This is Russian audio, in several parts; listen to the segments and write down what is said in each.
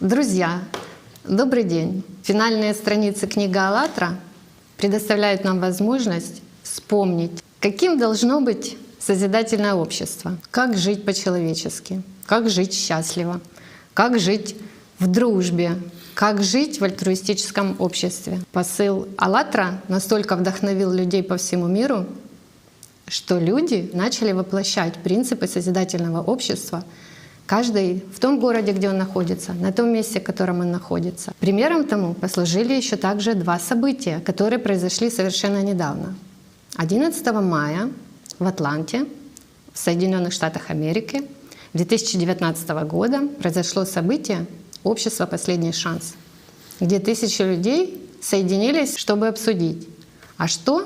Друзья, добрый день! Финальные страницы книги «АЛЛАТРА» предоставляют нам возможность вспомнить, каким должно быть созидательное общество, как жить по-человечески, как жить счастливо, как жить в дружбе, как жить в альтруистическом обществе. Посыл «АЛЛАТРА» настолько вдохновил людей по всему миру, что люди начали воплощать принципы созидательного общества, каждый в том городе, где он находится, на том месте, в котором он находится. Примером тому послужили еще также два события, которые произошли совершенно недавно. 11 мая в Атланте, в Соединенных Штатах Америки, 2019 года произошло событие «Общество «Последний шанс», где тысячи людей соединились, чтобы обсудить, а что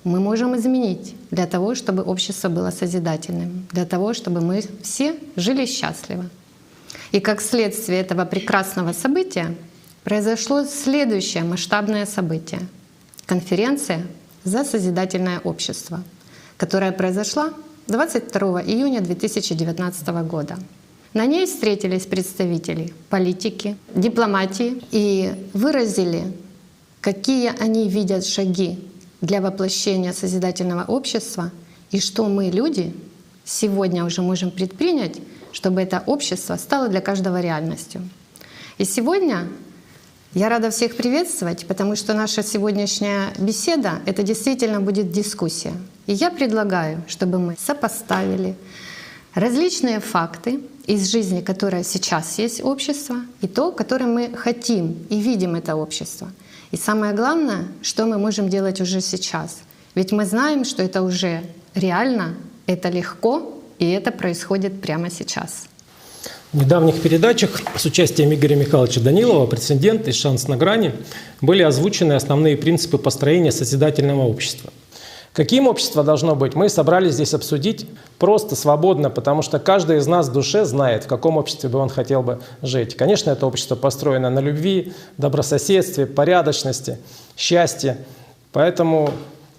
мы можем изменить для того, чтобы общество было созидательным, для того, чтобы мы все жили счастливо. И как следствие этого прекрасного события произошло следующее масштабное событие — конференция «За созидательное общество», которая произошла 22 июня 2019 года. На ней встретились представители политики, дипломатии и выразили, какие они видят шаги для воплощения созидательного общества и что мы, люди, сегодня уже можем предпринять, чтобы это общество стало для каждого реальностью. И сегодня я рада всех приветствовать, потому что наша сегодняшняя беседа — это действительно будет дискуссия. И я предлагаю, чтобы мы сопоставили различные факты из жизни, которая сейчас есть общество, и то, которым мы хотим и видим это общество. И самое главное, что мы можем делать уже сейчас. Ведь мы знаем, что это уже реально, это легко, и это происходит прямо сейчас. В недавних передачах с участием Игоря Михайловича Данилова «Прецедент» и «Шанс на грани» были озвучены основные принципы построения созидательного общества. Каким общество должно быть, мы собрались здесь обсудить просто, свободно, потому что каждый из нас в душе знает, в каком обществе бы он хотел бы жить. Конечно, это общество построено на любви, добрососедстве, порядочности, счастье. Поэтому,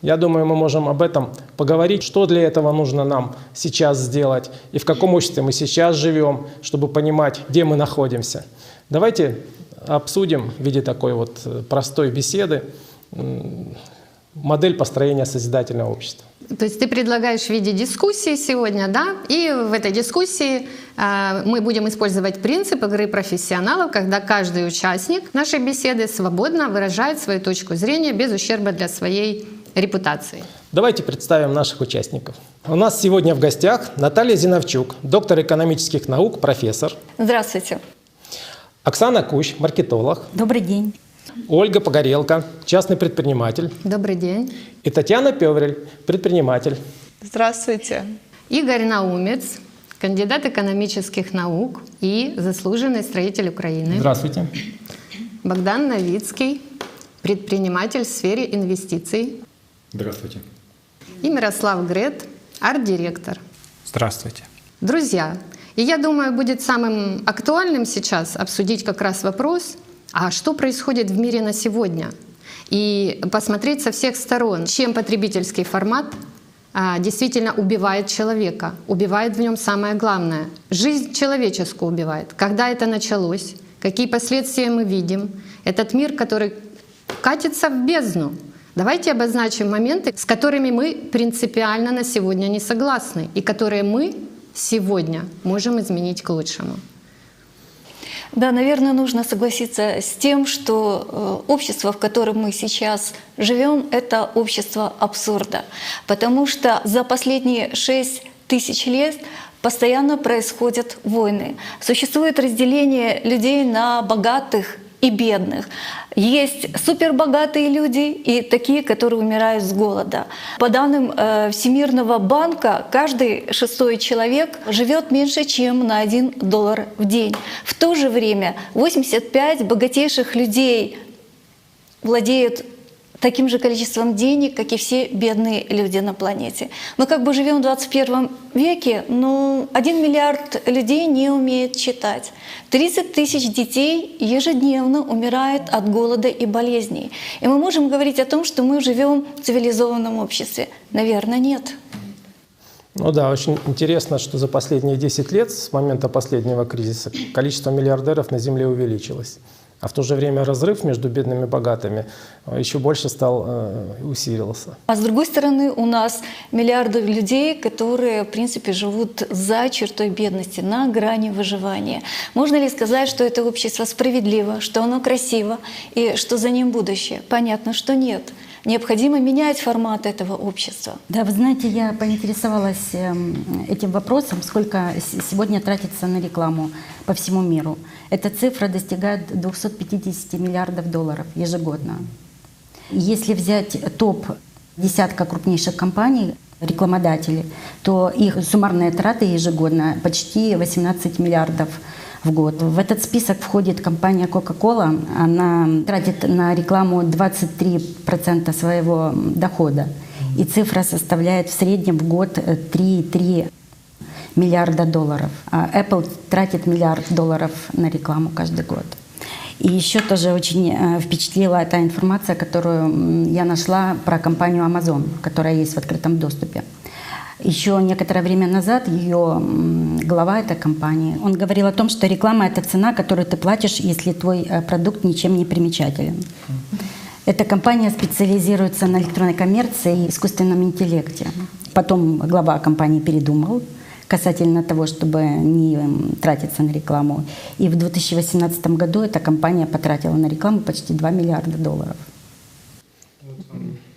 я думаю, мы можем об этом поговорить, что для этого нужно нам сейчас сделать и в каком обществе мы сейчас живем, чтобы понимать, где мы находимся. Давайте обсудим в виде такой вот простой беседы модель построения созидательного общества. То есть ты предлагаешь в виде дискуссии сегодня, да? И в этой дискуссии мы будем использовать принцип игры профессионалов, когда каждый участник нашей беседы свободно выражает свою точку зрения без ущерба для своей репутации. Давайте представим наших участников. У нас сегодня в гостях Наталья Зиновчук, доктор экономических наук, профессор. Здравствуйте. Оксана Кущ, маркетолог. Добрый день. Ольга Погорелко, частный предприниматель. Добрый день. И Татьяна Певрель, предприниматель. Здравствуйте. Игорь Наумец, кандидат экономических наук и заслуженный строитель Украины. Здравствуйте. Богдан Новицкий, предприниматель в сфере инвестиций. Здравствуйте. И Мирослав Грет, арт-директор. Здравствуйте. Друзья, и я думаю, будет самым актуальным сейчас обсудить как раз вопрос, а что происходит в мире на сегодня? И посмотреть со всех сторон, чем потребительский формат действительно убивает человека, убивает в нем самое главное. Жизнь человеческую убивает. Когда это началось? Какие последствия мы видим? Этот мир, который катится в бездну. Давайте обозначим моменты, с которыми мы принципиально на сегодня не согласны и которые мы сегодня можем изменить к лучшему. Да, наверное, нужно согласиться с тем, что общество, в котором мы сейчас живем, это общество абсурда. Потому что за последние 6 тысяч лет постоянно происходят войны. Существует разделение людей на богатых и бедных. Есть супербогатые люди и такие, которые умирают с голода. По данным Всемирного банка, каждый 6-й человек живет меньше, чем на $1 в день. В то же время 85 богатейших людей владеют таким же количеством денег, как и все бедные люди на планете. Мы как бы живем в 21 веке, но 1 миллиард людей не умеет читать. 30 тысяч детей ежедневно умирают от голода и болезней. И мы можем говорить о том, что мы живем в цивилизованном обществе. Наверное, нет. Ну да, очень интересно, что за последние 10 лет, с момента последнего кризиса, количество миллиардеров на Земле увеличилось. А в то же время разрыв между бедными и богатыми еще больше усилился. А с другой стороны, у нас миллиарды людей, которые, в принципе, живут за чертой бедности, на грани выживания. Можно ли сказать, что это общество справедливо, что оно красиво и что за ним будущее? Понятно, что нет. Необходимо менять формат этого общества. Да, вы знаете, я поинтересовалась этим вопросом, сколько сегодня тратится на рекламу по всему миру. Эта цифра достигает 250 миллиардов долларов ежегодно. Если взять топ десятка крупнейших компаний, рекламодателей, то их суммарные траты ежегодно почти 18 миллиардов в год. В этот список входит компания Coca-Cola. Она тратит на рекламу 23% своего дохода. И цифра составляет в среднем в год 3,3 миллиарда долларов. А Apple тратит $1 миллиард на рекламу каждый год. И еще тоже очень впечатлила та информация, которую я нашла про компанию Amazon, которая есть в открытом доступе. Еще некоторое время назад ее глава этой компании, он говорил о том, что реклама — это цена, которую ты платишь, если твой продукт ничем не примечателен. Эта компания специализируется на электронной коммерции и искусственном интеллекте. Потом глава компании передумал касательно того, чтобы не тратиться на рекламу. И в 2018 году эта компания потратила на рекламу почти $2 миллиарда долларов.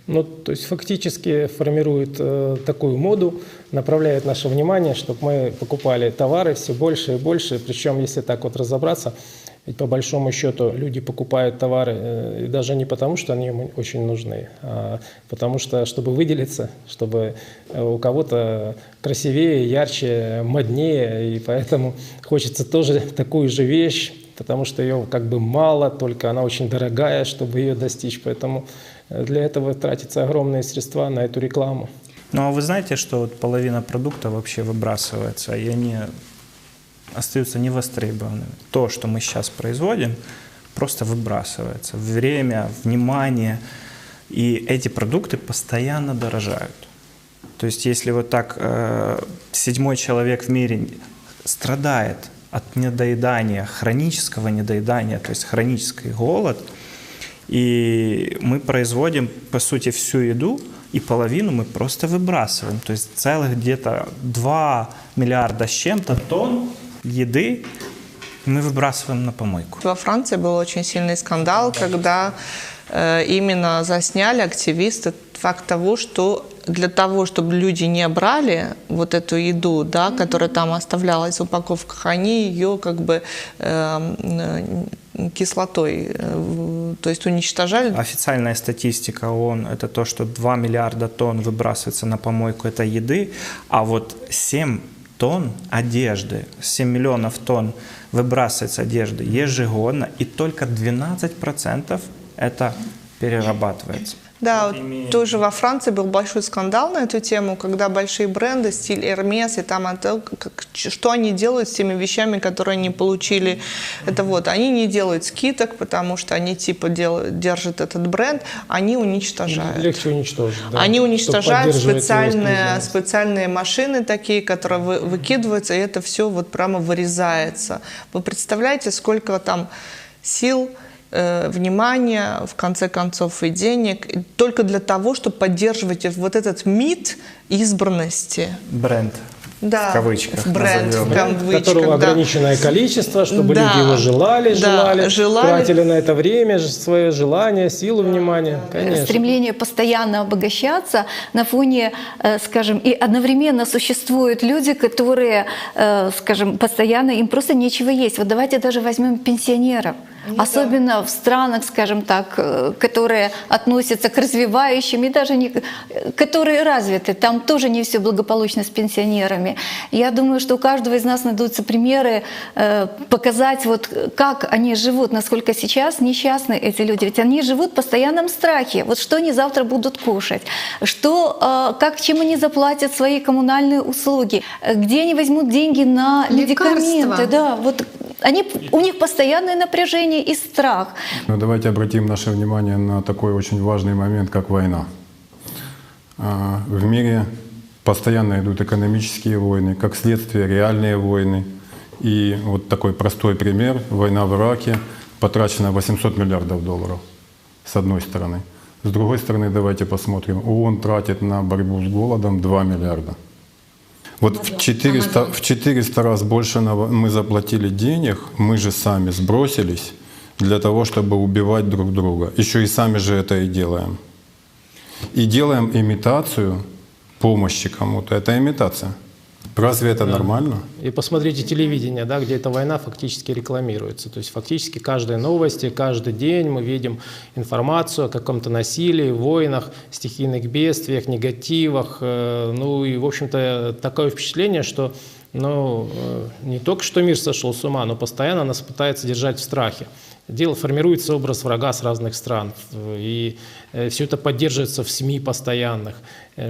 Ну, то есть фактически формирует такую моду, направляет наше внимание, чтобы мы покупали товары все больше и больше. Причем, если так вот разобраться, ведь по большому счету люди покупают товары и даже не потому, что они им очень нужны, а потому что, чтобы выделиться, чтобы у кого-то красивее, ярче, моднее. И поэтому хочется тоже такую же вещь, потому что ее как бы мало, только она очень дорогая, чтобы ее достичь. Поэтому для этого тратятся огромные средства на эту рекламу. Ну а вы знаете, что вот половина продукта вообще выбрасывается, и они остаются невостребованными. То, что мы сейчас производим, просто выбрасывается. Время, внимание. И эти продукты постоянно дорожают. То есть если вот так 7-й человек в мире страдает от недоедания, хронического недоедания, то есть хронический голод, и мы производим, по сути, всю еду, и половину мы просто выбрасываем. То есть целых где-то 2 миллиарда с чем-то тонн еды мы выбрасываем на помойку. Во Франции был очень сильный скандал, когда именно засняли активисты факт того, что для того, чтобы люди не брали вот эту еду, да, которая там оставлялась в упаковках, они ее как бы кислотой, то есть уничтожали. Официальная статистика ООН – это то, что 2 миллиарда тонн выбрасывается на помойку, это еды, а вот 7 тонн одежды, 7 миллионов тонн выбрасывается одежды ежегодно, и только 12% это перерабатывается. Да, вот тоже во Франции был большой скандал на эту тему, когда большие бренды, стиль Hermes, и там что они делают с теми вещами, которые они получили. Это вот, они не делают скидок, потому что они типа держат этот бренд, они уничтожают. Легче уничтожить. Да, они уничтожают специальные машины такие, которые выкидываются, и это все вот прямо вырезается. Вы представляете, сколько там сил, внимания, в конце концов, и денег, только для того, чтобы поддерживать вот этот миф избранности. Бренд. Да, в кавычках. Бренд, в кавычках, которого да. ограниченное количество, чтобы да, люди его желали, да, тратили на это время, свое желание, силу, внимание. Конечно. Стремление постоянно обогащаться на фоне, скажем, и одновременно существуют люди, которые, скажем, постоянно, им просто нечего есть. Вот давайте даже возьмем пенсионеров. Особенно в странах, скажем так, которые относятся к развивающим и даже не, которые развиты, там тоже не все благополучно с пенсионерами. Я думаю, что у каждого из нас найдутся примеры показать, вот как они живут, насколько сейчас несчастны эти люди. Ведь они живут в постоянном страхе. Вот что они завтра будут кушать, чем они заплатят свои коммунальные услуги, где они возьмут деньги на медикаменты. Да, вот у них постоянное напряжение и страх. Но давайте обратим наше внимание на такой очень важный момент, как война. В мире Постоянно идут экономические войны, как следствие реальные войны. И вот такой простой пример. Война в Ираке. Потрачено 800 миллиардов долларов, с одной стороны. С другой стороны, давайте посмотрим. ООН тратит на борьбу с голодом 2 миллиарда. Вот в 400 раз больше мы заплатили денег, мы же сами сбросились для того, чтобы убивать друг друга. Еще и сами же это и делаем. И делаем имитацию помощи кому-то. Это имитация. Разве это нормально? И посмотрите телевидение, да, где эта война фактически рекламируется. То есть фактически каждой новости, каждый день мы видим информацию о каком-то насилии, войнах, стихийных бедствиях, негативах. Ну и, в общем-то, такое впечатление, что не только что мир сошел с ума, но постоянно нас пытается держать в страхе. Формируется образ врага с разных стран. И все это поддерживается в СМИ постоянных,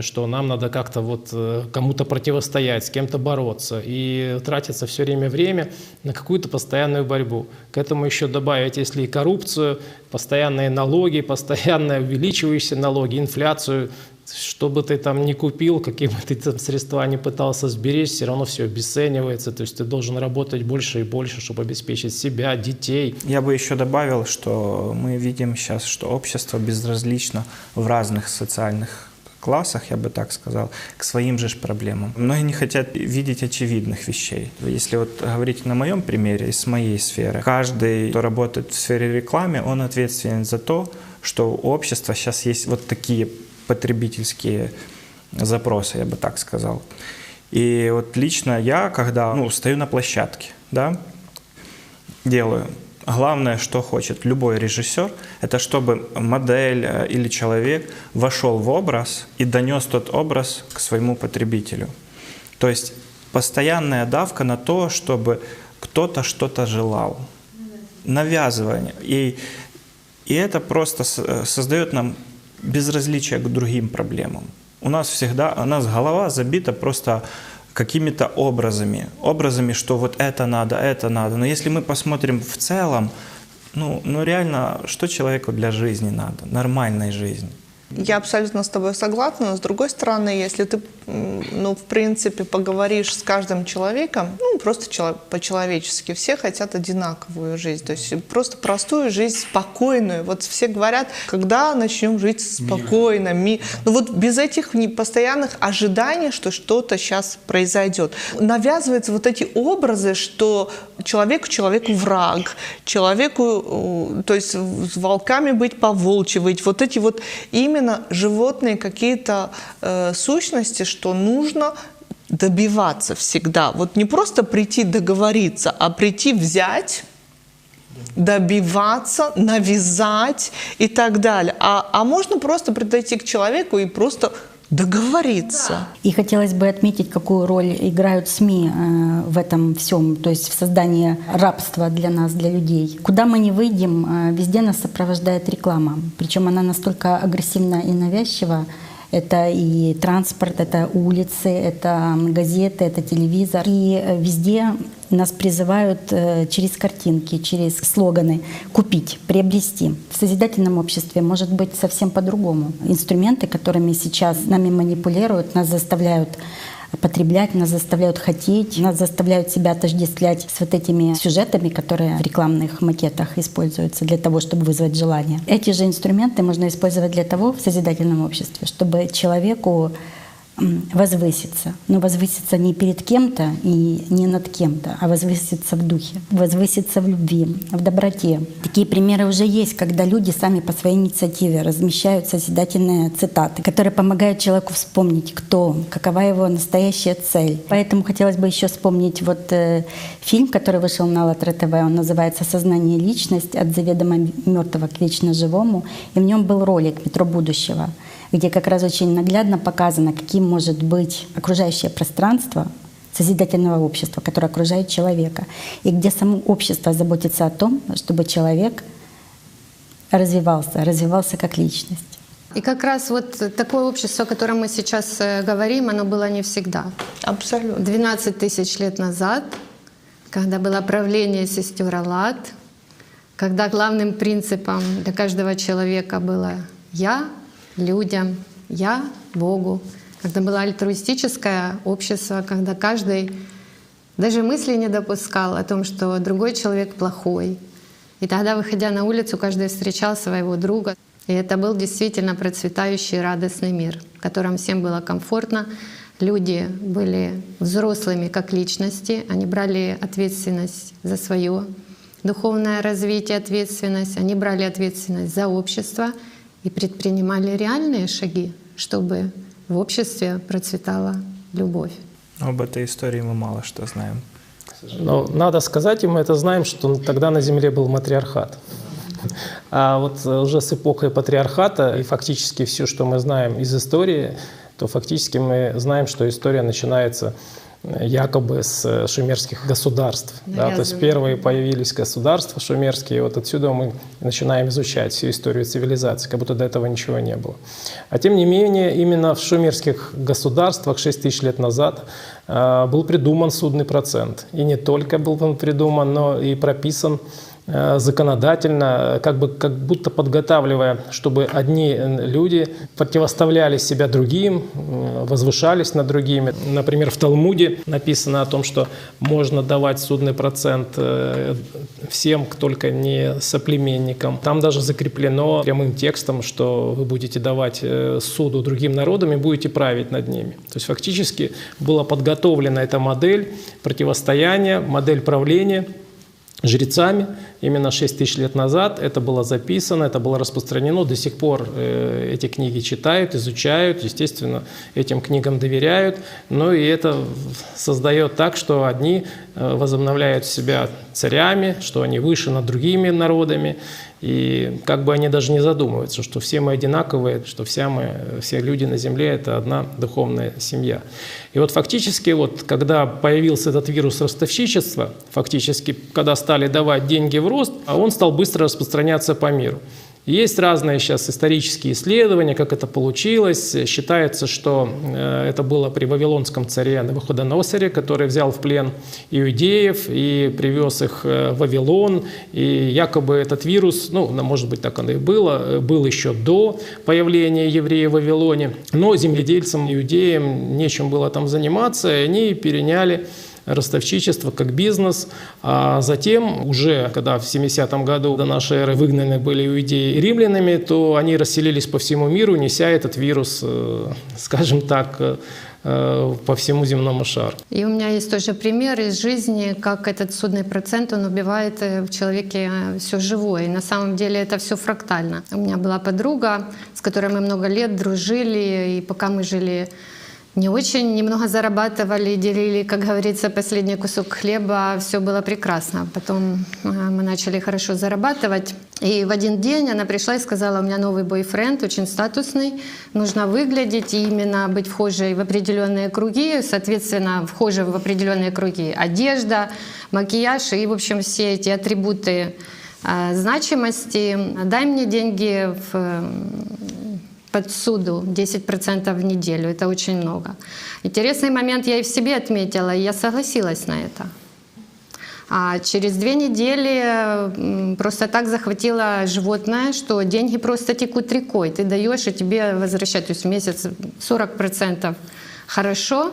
что нам надо как-то вот кому-то противостоять, с кем-то бороться. И тратится все время на какую-то постоянную борьбу. К этому еще добавить, если и коррупцию, постоянные налоги, постоянно увеличивающиеся налоги, инфляцию. Что бы ты там ни купил, какие бы ты там средства ни пытался сберечь, все равно все обесценивается. То есть ты должен работать больше и больше, чтобы обеспечить себя, детей. Я бы еще добавил, что мы видим сейчас, что общество безразлично в разных социальных классах, я бы так сказал, к своим же проблемам. Многие не хотят видеть очевидных вещей. Если вот говорить на моем примере, из моей сферы, каждый, кто работает в сфере рекламы, он ответственен за то, что у общества сейчас есть вот такие потребительские запросы, я бы так сказал. И вот лично я, когда стою на площадке, да, делаю, главное, что хочет любой режиссер, это чтобы модель или человек вошел в образ и донес тот образ к своему потребителю. То есть постоянная давка на то, чтобы кто-то что-то желал. Навязывание. И это просто создает нам безразличие к другим проблемам. У нас голова забита просто какими-то образами, что вот это надо. Но если мы посмотрим в целом, реально, что человеку для жизни надо, нормальной жизни? Я абсолютно с тобой согласна, но с другой стороны, если ты, в принципе, поговоришь с каждым человеком, просто по-человечески, все хотят одинаковую жизнь, то есть просто простую жизнь, спокойную. Вот все говорят, когда начнем жить спокойно, вот без этих постоянных ожиданий, что что-то сейчас произойдет. Навязываются вот эти образы, что человеку враг, человеку, то есть с волками быть, по-волчьи быть, вот эти вот именно животные какие-то сущности, что нужно добиваться всегда. Вот не просто прийти договориться, а прийти взять, добиваться, навязать и так далее. А можно просто подойти к человеку и просто договориться. И хотелось бы отметить, какую роль играют СМИ в этом всем, то есть в создании рабства для нас, для людей. Куда мы ни выйдем, везде нас сопровождает реклама. Причем она настолько агрессивна и навязчива. Это и транспорт, это улицы, это газеты, это телевизор. И везде нас призывают через картинки, через слоганы купить, приобрести. В созидательном обществе может быть совсем по-другому. Инструменты, которыми сейчас нами манипулируют, нас заставляют потреблять, нас заставляют хотеть, нас заставляют себя отождествлять с вот этими сюжетами, которые в рекламных макетах используются для того, чтобы вызвать желание. Эти же инструменты можно использовать для того в созидательном обществе, чтобы человеку возвыситься. Но возвыситься не перед кем-то и не над кем-то, а возвыситься в духе, возвыситься в любви, в доброте. Такие примеры уже есть, когда люди сами по своей инициативе размещают созидательные цитаты, которые помогают человеку вспомнить, кто он, какова его настоящая цель. Поэтому хотелось бы еще вспомнить фильм, который вышел на АЛЛАТРА ТВ. Он называется «Сознание. Личность. От заведомо мертвого к вечно живому». И в нем был ролик «Метро будущего», где как раз очень наглядно показано, каким может быть окружающее пространство созидательного общества, которое окружает человека, и где само общество заботится о том, чтобы человек развивался как личность. И как раз вот такое общество, о котором мы сейчас говорим, оно было не всегда. Абсолютно. 12 тысяч лет назад, когда было правление сестер Аллат, когда главным принципом для каждого человека было «я», людям, я Богу, когда было альтруистическое общество, когда каждый даже мысли не допускал о том, что другой человек плохой. И тогда, выходя на улицу, каждый встречал своего друга. И это был действительно процветающий, радостный мир, в котором всем было комфортно. Люди были взрослыми как личности, они брали ответственность за свое духовное развитие, ответственность, они брали ответственность за общество и предпринимали реальные шаги, чтобы в обществе процветала любовь. Об этой истории мы мало что знаем. Но надо сказать, и мы это знаем, что тогда на Земле был матриархат. А вот уже с эпохой патриархата и фактически все, что мы знаем из истории, то фактически мы знаем, что история начинается якобы с шумерских государств. Да? То есть первые появились государства шумерские, и вот отсюда мы начинаем изучать всю историю цивилизации, как будто до этого ничего не было. А тем не менее, именно в шумерских государствах 6000 лет назад был придуман судный процент. И не только был он придуман, но и прописан законодательно, как будто подготавливая, чтобы одни люди противоставляли себя другим, возвышались над другими. Например, в Талмуде написано о том, что можно давать судный процент всем, только не соплеменникам. Там даже закреплено прямым текстом, что вы будете давать суду другим народам и будете править над ними. То есть фактически была подготовлена эта модель противостояния, модель правления жрецами именно 6000 лет назад. Это было записано, это было распространено. До сих пор эти книги читают, изучают, естественно, этим книгам доверяют. Но и это создает так, что одни возобновляют себя царями, что они выше над другими народами. И как бы они даже не задумываются, что все мы одинаковые, что все люди на земле – это одна духовная семья. И вот фактически, когда появился этот вирус ростовщичества, фактически, когда стали давать деньги в рост, он стал быстро распространяться по миру. Есть разные сейчас исторические исследования, как это получилось. Считается, что это было при вавилонском царе Навуходоносоре, который взял в плен иудеев и привез их в Вавилон. И якобы этот вирус, может быть, так оно и было, был еще до появления евреев в Вавилоне. Но земледельцам, иудеям нечем было там заниматься, и они переняли ростовщичество как бизнес, а затем уже, когда в 70-м году до нашей эры выгнаны были иудеи римлянами, то они расселились по всему миру, неся этот вирус, скажем так, по всему земному шару. И у меня есть тоже пример из жизни, как этот судный процент, он убивает в человеке все живое. И на самом деле это все фрактально. У меня была подруга, с которой мы много лет дружили, и пока мы жили не очень, немного зарабатывали, делили, как говорится, последний кусок хлеба, все было прекрасно. Потом мы начали хорошо зарабатывать. И в один день она пришла и сказала: у меня новый бойфренд, очень статусный, нужно выглядеть и именно быть вхожей в определенные круги, соответственно, вхожей в определенные круги одежда, макияж и, в общем, все эти атрибуты значимости. Дай мне деньги под суду 10% в неделю. Это очень много. Интересный момент я и в себе отметила, и я согласилась на это. А через 2 недели просто так захватило животное, что деньги просто текут рекой. Ты даешь, и тебе возвращают. То есть в месяц 40% хорошо.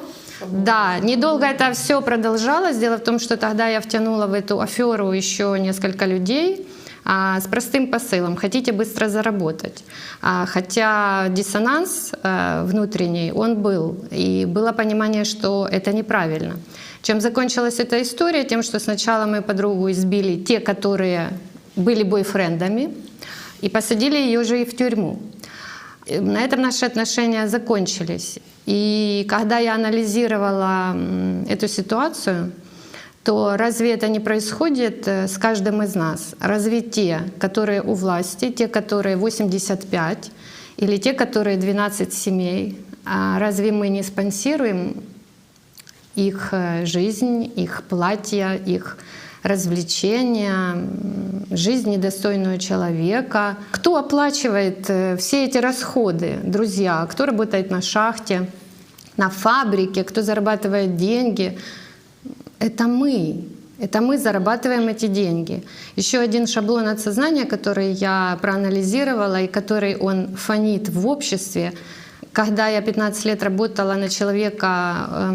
Да, недолго это все продолжалось. Дело в том, что тогда я втянула в эту аферу еще несколько людей с простым посылом: хотите быстро заработать. Хотя диссонанс внутренний, он был. И было понимание, что это неправильно. Чем закончилась эта история? Тем, что сначала мою подругу избили те, которые были бойфрендами, и посадили ее же и в тюрьму. На этом наши отношения закончились. И когда я анализировала эту ситуацию, то разве это не происходит с каждым из нас? Разве те, которые у власти, те, которые 85, или те, которые 12 семей, разве мы не спонсируем их жизнь, их платья, их развлечения, жизнь недостойную человека? Кто оплачивает все эти расходы, друзья? Кто работает на шахте, на фабрике, кто зарабатывает деньги? Это мы. Это мы зарабатываем эти деньги. Еще один шаблон от сознания, который я проанализировала и который он фонит в обществе, когда я 15 лет работала на человека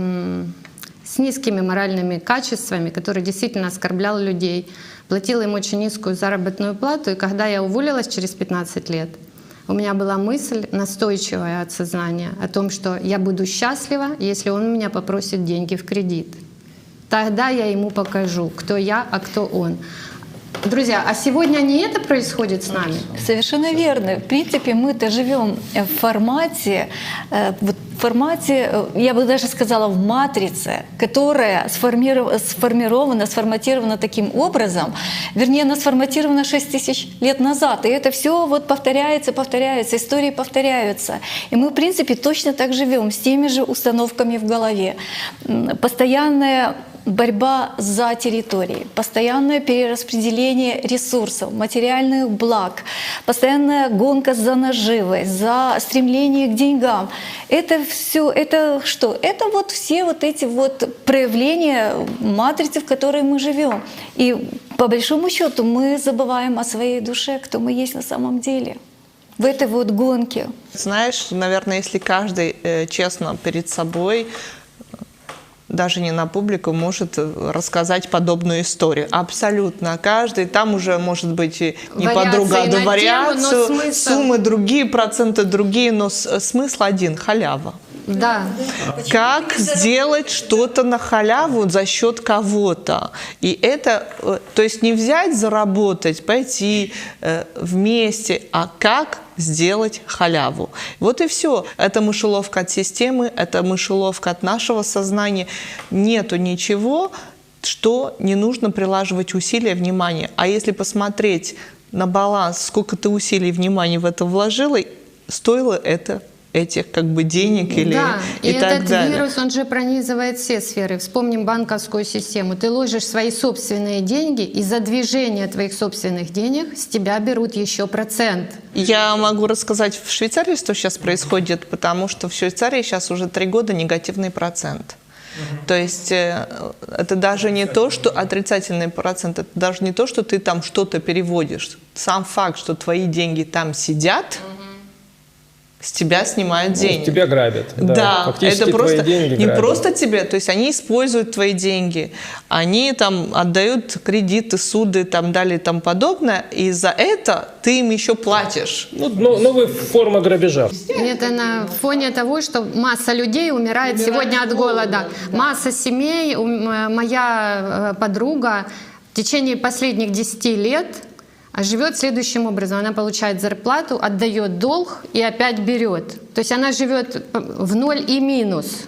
с низкими моральными качествами, который действительно оскорблял людей, платила им очень низкую заработную плату. И когда я уволилась через 15 лет, у меня была мысль настойчивая от сознания о том, что я буду счастлива, если он у меня попросит деньги в кредит. Тогда я ему покажу, кто я, а кто он. Друзья, а сегодня не это происходит с нами? Совершенно верно. В принципе, мы-то живем в формате, я бы даже сказала, в матрице, которая сформатирована таким образом, вернее, она сформатирована 6 тысяч лет назад. И это все вот повторяется, истории повторяются. И мы, в принципе, точно так живем, с теми же установками в голове. Постоянная борьба за территории, постоянное перераспределение ресурсов, материальных благ, постоянная гонка за наживой, за стремление к деньгам. Это все, это что? Это вот все вот эти вот проявления матрицы, в которой мы живем. И по большому счету мы забываем о своей душе, кто мы есть на самом деле. В этой вот гонке. Знаешь, наверное, если каждый честно перед собой, даже не на публику, может рассказать подобную историю. Абсолютно. Каждый, там уже может быть и не подруга, а вариацию, суммы другие, проценты другие, но смысл один – халява. Да. Как сделать что-то на халяву за счет кого-то. И это, то есть не взять, заработать, пойти вместе, а как сделать халяву. Вот и все. Это мышеловка от системы, это мышеловка от нашего сознания. Нету ничего, что не нужно прилаживать усилия, внимания. А если посмотреть на баланс, сколько ты усилий, внимания в это вложила, стоило это этих как бы денег или и так этот далее. вирус, он же пронизывает все сферы. Вспомним банковскую систему. Ты ложишь свои собственные деньги, и за движение твоих собственных денег с тебя берут еще процент. Я могу рассказать в Швейцарии, что сейчас происходит, потому что в Швейцарии сейчас уже 3 года негативный процент. То есть это даже не то, что отрицательный процент, это даже не то, что ты там что-то переводишь. Сам факт, что твои деньги там сидят, с тебя снимают деньги. Тебя грабят. Да, фактически это просто твои деньги не грабят. просто тебе, то есть они используют твои деньги, они там отдают кредиты, суды, там далее и тому подобное, и за это ты им еще платишь. Новая форма грабежа. И это на фоне того, что масса людей умирает сегодня от голода. Масса семей, моя подруга в течение последних 10 лет живет следующим образом. Она получает зарплату, отдает долг и опять берет. То есть она живет в ноль и минус.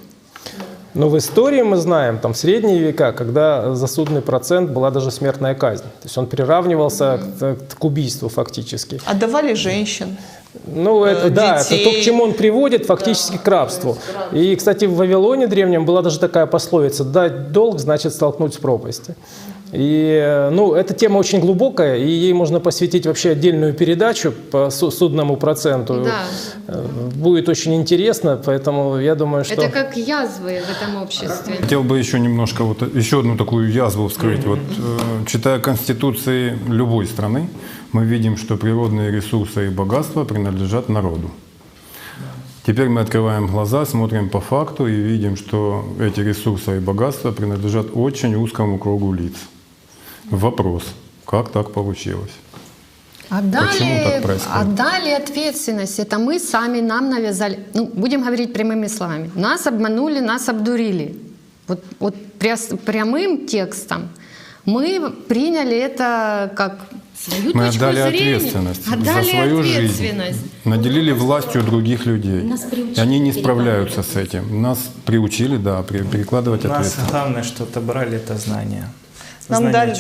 Но в истории мы знаем, там в средние века, когда за судный процент была даже смертная казнь. То есть он приравнивался к убийству фактически. Отдавали женщин. Это то, к чему он приводит, фактически к рабству. И, кстати, в Вавилоне древнем была даже такая пословица: дать долг значит столкнуть с пропастью. И эта тема очень глубокая, и ей можно посвятить вообще отдельную передачу по судному проценту. Да. Будет очень интересно, поэтому я думаю, что... Это как язвы в этом обществе. Хотел бы еще немножко, еще одну такую язву вскрыть. Читая Конституции любой страны, мы видим, что природные ресурсы и богатства принадлежат народу. Теперь мы открываем глаза, смотрим по факту и видим, что эти ресурсы и богатства принадлежат очень узкому кругу лиц. Вопрос: как так получилось? Отдали ответственность. Это мы сами нам навязали. Будем говорить прямыми словами. Нас обманули, нас обдурили. Вот прямым текстом мы приняли это как свою мы точку отдали зрения. Ответственность за свою жизнь. Наделили властью других людей. И они не справляются с этим. Нас приучили, перекладывать ответственность. Нас главное, что отобрали это знание. Нам дали,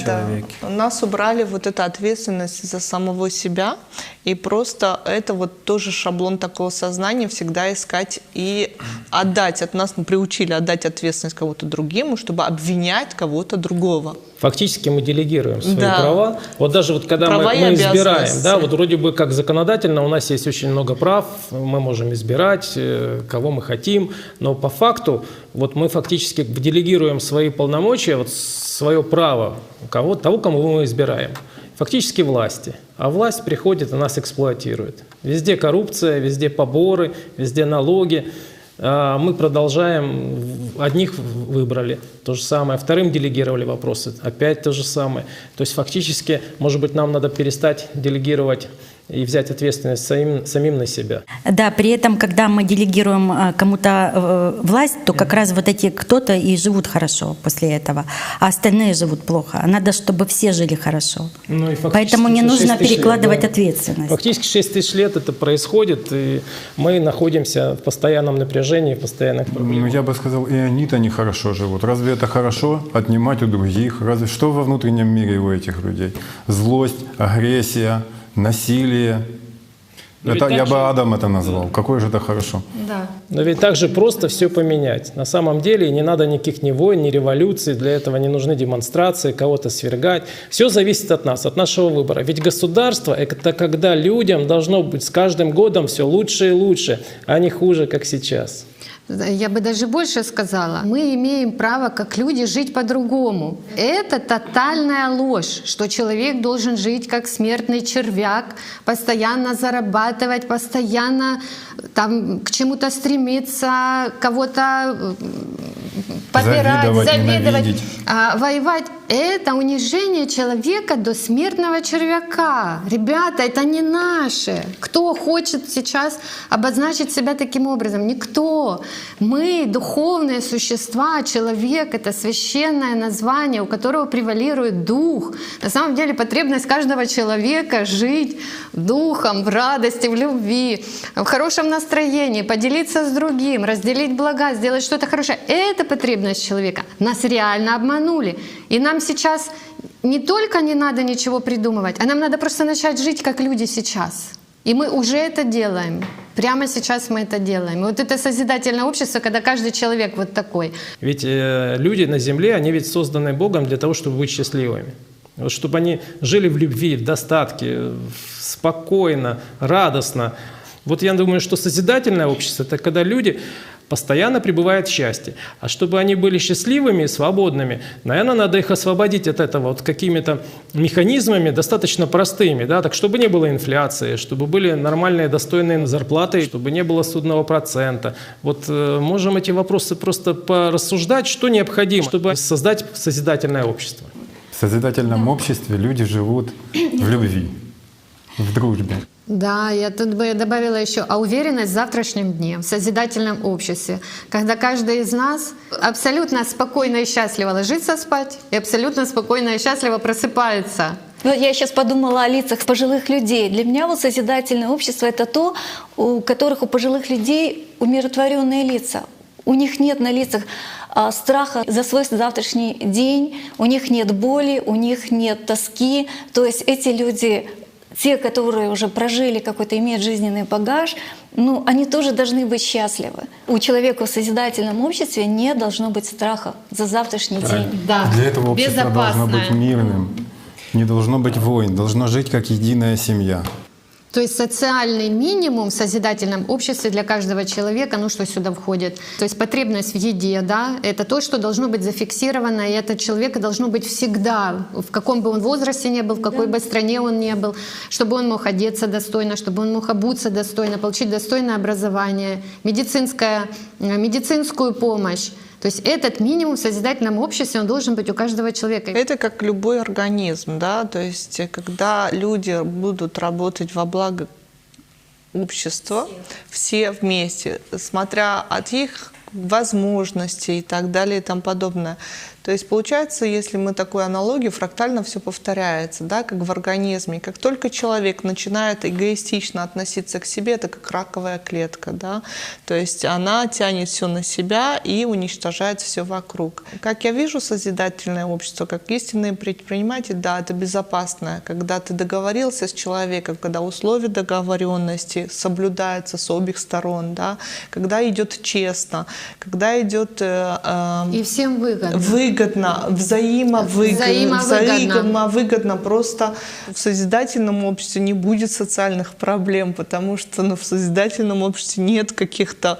нас убрали вот эту ответственность за самого себя, и просто это вот тоже шаблон такого сознания всегда искать и отдать. От нас приучили отдать ответственность кого-то другому, чтобы обвинять кого-то другого. Фактически мы делегируем свои права. Вот даже когда мы избираем, вроде бы как законодательно у нас есть очень много прав, мы можем избирать, кого мы хотим, но по факту мы фактически делегируем свои полномочия, свое право того, кому мы избираем. фактически власти. А власть приходит и нас эксплуатирует. Везде коррупция, везде поборы, везде налоги. А мы продолжаем, одних выбрали, то же самое, вторым делегировали вопросы, опять то же самое. То есть фактически, может быть, нам надо перестать делегировать и взять ответственность самим на себя. Да, при этом, когда мы делегируем кому-то власть, то как раз вот эти кто-то и живут хорошо после этого, а остальные живут плохо. А надо, чтобы все жили хорошо. Ну, поэтому не нужно перекладывать лет, да. ответственность. Фактически 6 тысяч лет это происходит, и мы находимся в постоянном напряжении, в постоянных проблемах. Ну, я бы сказал, и они-то нехорошо живут. Разве это хорошо отнимать у других? Разве что во внутреннем мире у этих людей? Злость, агрессия, насилие. Это, я бы Адам это назвал. Какое же это хорошо. Да. Но ведь так же просто все поменять. На самом деле не надо никаких ни войн, ни революций. Для этого не нужны демонстрации, кого-то свергать. Все зависит от нас, от нашего выбора. Ведь государство – это когда людям должно быть с каждым годом все лучше и лучше, а не хуже, как сейчас. Я бы даже больше сказала, мы имеем право как люди жить по-другому. Это тотальная ложь, что человек должен жить как смертный червяк, постоянно зарабатывать, постоянно там, к чему-то стремиться, кого-то попирать, завидовать, воевать. Это унижение человека до смертного червяка. Ребята, это не наше. Кто хочет сейчас обозначить себя таким образом? Никто. Мы духовные существа, человек — это священное название, у которого превалирует дух. На самом деле потребность каждого человека — жить духом, в радости, в любви, в хорошем настроении, поделиться с другим, разделить блага, сделать что-то хорошее. Это потребность человека. Нас реально обманули. И нам сейчас не только не надо ничего придумывать, а нам надо просто начать жить как люди сейчас. И мы уже это делаем. Прямо сейчас мы это делаем. И вот это созидательное общество, когда каждый человек вот такой. Ведь люди на земле, они ведь созданы Богом для того, чтобы быть счастливыми. Вот чтобы они жили в любви, в достатке, спокойно, радостно. Вот я думаю, что созидательное общество — это когда люди постоянно пребывают в счастье. А чтобы они были счастливыми и свободными, наверное, надо их освободить от этого вот какими-то механизмами достаточно простыми, да, так чтобы не было инфляции, чтобы были нормальные достойные зарплаты, чтобы не было судного процента. Вот можем эти вопросы просто порассуждать, что необходимо, чтобы создать созидательное общество. В созидательном обществе люди живут в любви, в дружбе. Да, я тут бы добавила еще уверенность в завтрашнем дне, в созидательном обществе, когда каждый из нас абсолютно спокойно и счастливо ложится спать и абсолютно спокойно и счастливо просыпается. Ну, я сейчас подумала о лицах пожилых людей. Для меня вот созидательное общество — это то, у которых у пожилых людей умиротворенные лица. У них нет на лицах страха за свой завтрашний день, у них нет боли, у них нет тоски. То есть эти люди, те, которые уже прожили какой-то, имеют жизненный багаж, ну, они тоже должны быть счастливы. У человека в созидательном обществе не должно быть страха за завтрашний день. Да. Для этого общество должно быть мирным, не должно быть войн, должно жить как единая семья. То есть социальный минимум в созидательном обществе для каждого человека, ну что сюда входит? То есть потребность в еде, да, это то, что должно быть зафиксировано, и это человека должно быть всегда, в каком бы он возрасте ни был, в какой бы стране он ни был, чтобы он мог одеться достойно, чтобы он мог обуться достойно, получить достойное образование, медицинскую помощь. То есть этот минимум в созидательном обществе, он должен быть у каждого человека. Это как любой организм, да, то есть когда люди будут работать во благо общества, все вместе, смотря от их возможностей и так далее и тому подобное. То есть получается, если мы такую аналогию, фрактально все повторяется, да, как в организме. Как только человек начинает эгоистично относиться к себе, это как раковая клетка, да, то есть она тянет все на себя и уничтожает все вокруг. Как я вижу созидательное общество, как истинные предприниматели, да, это безопасное, когда ты договорился с человеком, когда условия договоренности соблюдаются с обеих сторон, да, когда идет честно, когда идет и всем выгодно. Взаимовыгодно. Просто в созидательном обществе не будет социальных проблем, потому что в созидательном обществе нет каких-то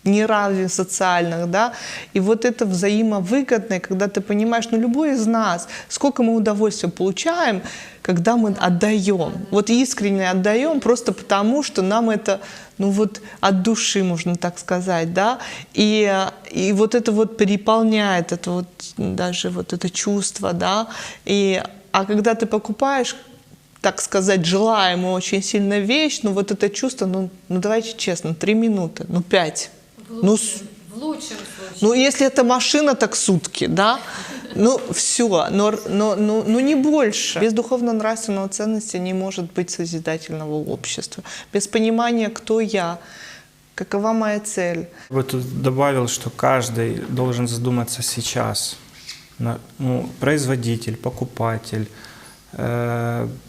неравенств социальных, да, и вот это взаимовыгодное, когда ты понимаешь, ну, любой из нас, сколько мы удовольствия получаем, когда мы отдаем, вот искренне отдаем, просто потому, что нам это, ну, вот от души, можно так сказать, да, и вот это вот переполняет, это вот даже вот это чувство, да, а когда ты покупаешь, так сказать, желаемую очень сильно вещь, ну, вот это чувство, ну давайте честно, 3 минуты, 5. В лучшем случае. Ну, если это машина, так сутки, да? Ну, все, но не больше. Без духовно-нравственного ценности не может быть созидательного общества. Без понимания, кто я, какова моя цель. Я бы тут добавил, что каждый должен задуматься сейчас. Ну, производитель, покупатель,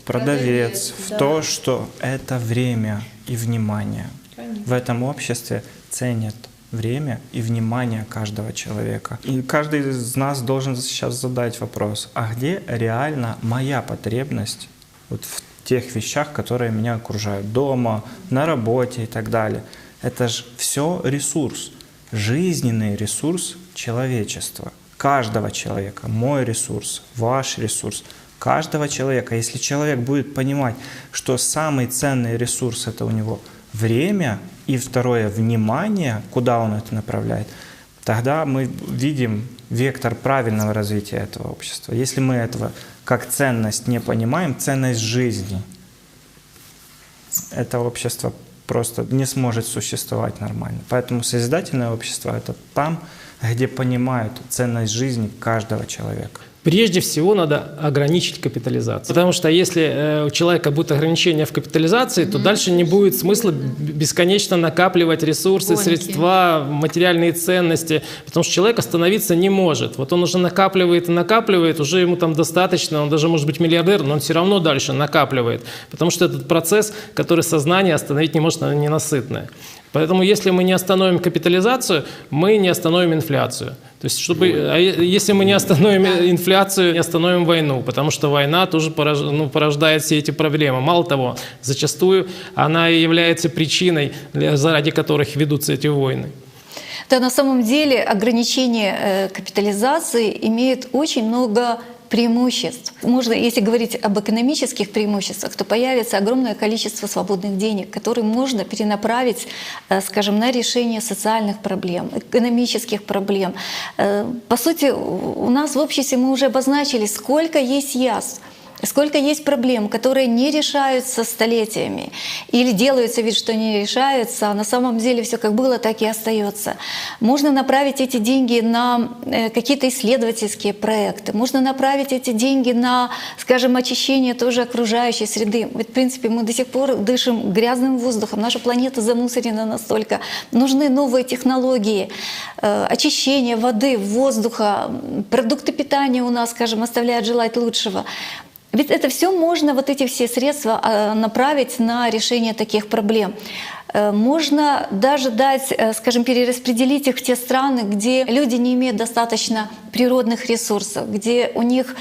продавец, в то, что это время и внимание. Конечно. В этом обществе ценят время и внимание каждого человека. И каждый из нас должен сейчас задать вопрос, а где реально моя потребность вот в тех вещах, которые меня окружают, дома, на работе и так далее. Это же все ресурс, жизненный ресурс человечества, каждого человека, мой ресурс, ваш ресурс, каждого человека. Если человек будет понимать, что самый ценный ресурс — это у него время, и второе — внимание, куда он это направляет, тогда мы видим вектор правильного развития этого общества. Если мы этого как ценность не понимаем, ценность жизни, это общество просто не сможет существовать нормально. Поэтому созидательное общество — это там, где понимают ценность жизни каждого человека. Прежде всего надо ограничить капитализацию. Потому что если у человека будут ограничения в капитализации, то дальше не будет смысла бесконечно накапливать ресурсы, средства, материальные ценности. Потому что человек остановиться не может. Вот он уже накапливает и накапливает, уже ему там достаточно, он даже может быть миллиардер, но он все равно дальше накапливает. Потому что этот процесс, который сознание остановить не может, оно ненасытное. Поэтому если мы не остановим капитализацию, мы не остановим инфляцию. То есть, если мы не остановим инфляцию, не остановим войну, потому что война тоже порождает все эти проблемы. Мало того, зачастую она и является причиной, заради которых ведутся эти войны. Да, на самом деле ограничение капитализации имеет очень много преимуществ. Можно, если говорить об экономических преимуществах, то появится огромное количество свободных денег, которые можно перенаправить, скажем, на решение социальных проблем, экономических проблем. По сути, у нас в обществе мы уже обозначили, сколько есть язв, сколько есть проблем, которые не решаются столетиями или делаются вид, что не решаются, а на самом деле все как было, так и остается. Можно направить эти деньги на какие-то исследовательские проекты, можно направить эти деньги на, скажем, очищение тоже окружающей среды. Ведь, в принципе, мы до сих пор дышим грязным воздухом, наша планета замусорена настолько. Нужны новые технологии, очищение воды, воздуха, продукты питания у нас, скажем, оставляют желать лучшего. Ведь это все можно, вот эти все средства направить на решение таких проблем. Можно даже дать, скажем, перераспределить их в те страны, где люди не имеют достаточно природных ресурсов, где у них,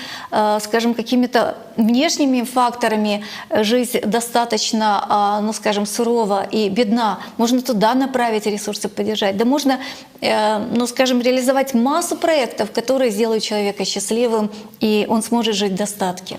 скажем, какими-то внешними факторами жизнь достаточно, ну, скажем, сурова и бедна. Можно туда направить ресурсы, поддержать. Да можно, ну, скажем, реализовать массу проектов, которые сделают человека счастливым, и он сможет жить в достатке.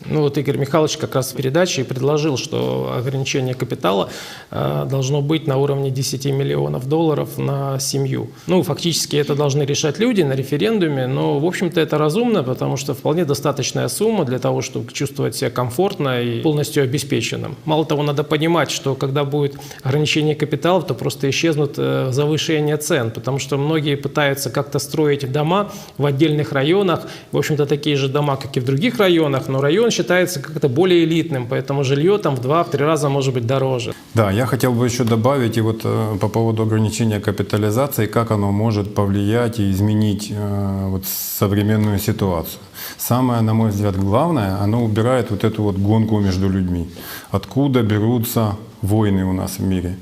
Ну вот Игорь Михайлович как раз в передаче и предложил, что ограничение капитала должно быть на уровне 10 миллионов долларов на семью. Ну, фактически это должны решать люди на референдуме, но, в общем-то, это разумно, потому что вполне достаточная сумма для того, чтобы чувствовать себя комфортно и полностью обеспеченным. Мало того, надо понимать, что когда будет ограничение капиталов, то просто исчезнут завышение цен, потому что многие пытаются как-то строить дома в отдельных районах, в общем-то, такие же дома, как и в других районах, но район считается как-то более элитным, поэтому жилье там в 2-3 раза может быть дороже. Да, я хотел бы еще добавить и вот по поводу ограничения капитализации, как оно может повлиять и изменить вот современную ситуацию. Самое, на мой взгляд, главное, оно убирает вот эту вот гонку между людьми. Откуда берутся войны у нас в мире?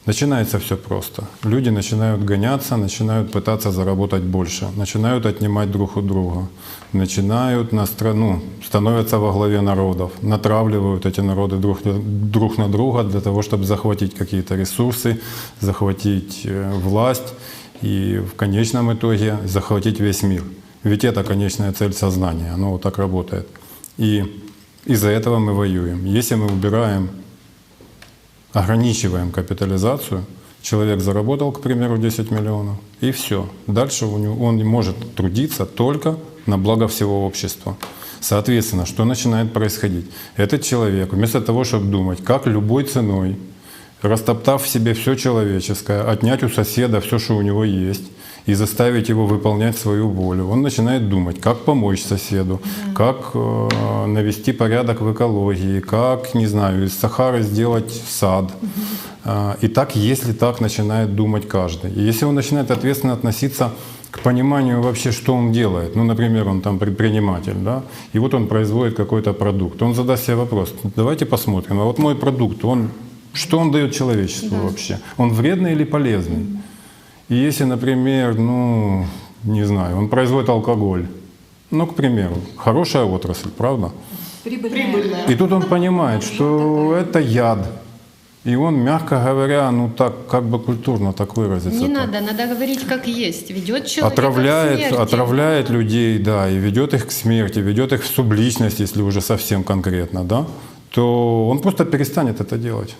Начинается все просто. Люди начинают гоняться, начинают пытаться заработать больше, начинают отнимать друг у друга, начинают становятся во главе народов, натравливают эти народы друг на друга для того, чтобы захватить какие-то ресурсы, захватить власть и в конечном итоге захватить весь мир. Ведь это конечная цель сознания, оно вот так работает. И из-за этого мы воюем. Если мы убираем, ограничиваем капитализацию, человек заработал, к примеру, 10 миллионов, и все. Дальше он может трудиться только на благо всего общества. Соответственно, что начинает происходить? Этот человек, вместо того, чтобы думать, как любой ценой, растоптав в себе все человеческое, отнять у соседа все, что у него есть, и заставить его выполнять свою волю, он начинает думать, как помочь соседу, как навести порядок в экологии, как, не знаю, из Сахары сделать сад. И так, если так начинает думать каждый. И если он начинает ответственно относиться к пониманию вообще, что он делает. Ну, например, он там предприниматель, да, и вот он производит какой-то продукт. Он задаст себе вопрос, давайте посмотрим, а вот мой продукт, что он дает человечеству вообще? Он вредный или полезный? И если, например, не знаю, он производит алкоголь, к примеру, хорошая отрасль, правда? Прибыльная. И тут он понимает, что это яд. И он, мягко говоря, так как бы культурно так выразиться. Не надо говорить как есть. Ведет человека к смерти. Отравляет людей, да, и ведет их к смерти, ведет их в субличность, если уже совсем конкретно, да, то он просто перестанет это делать.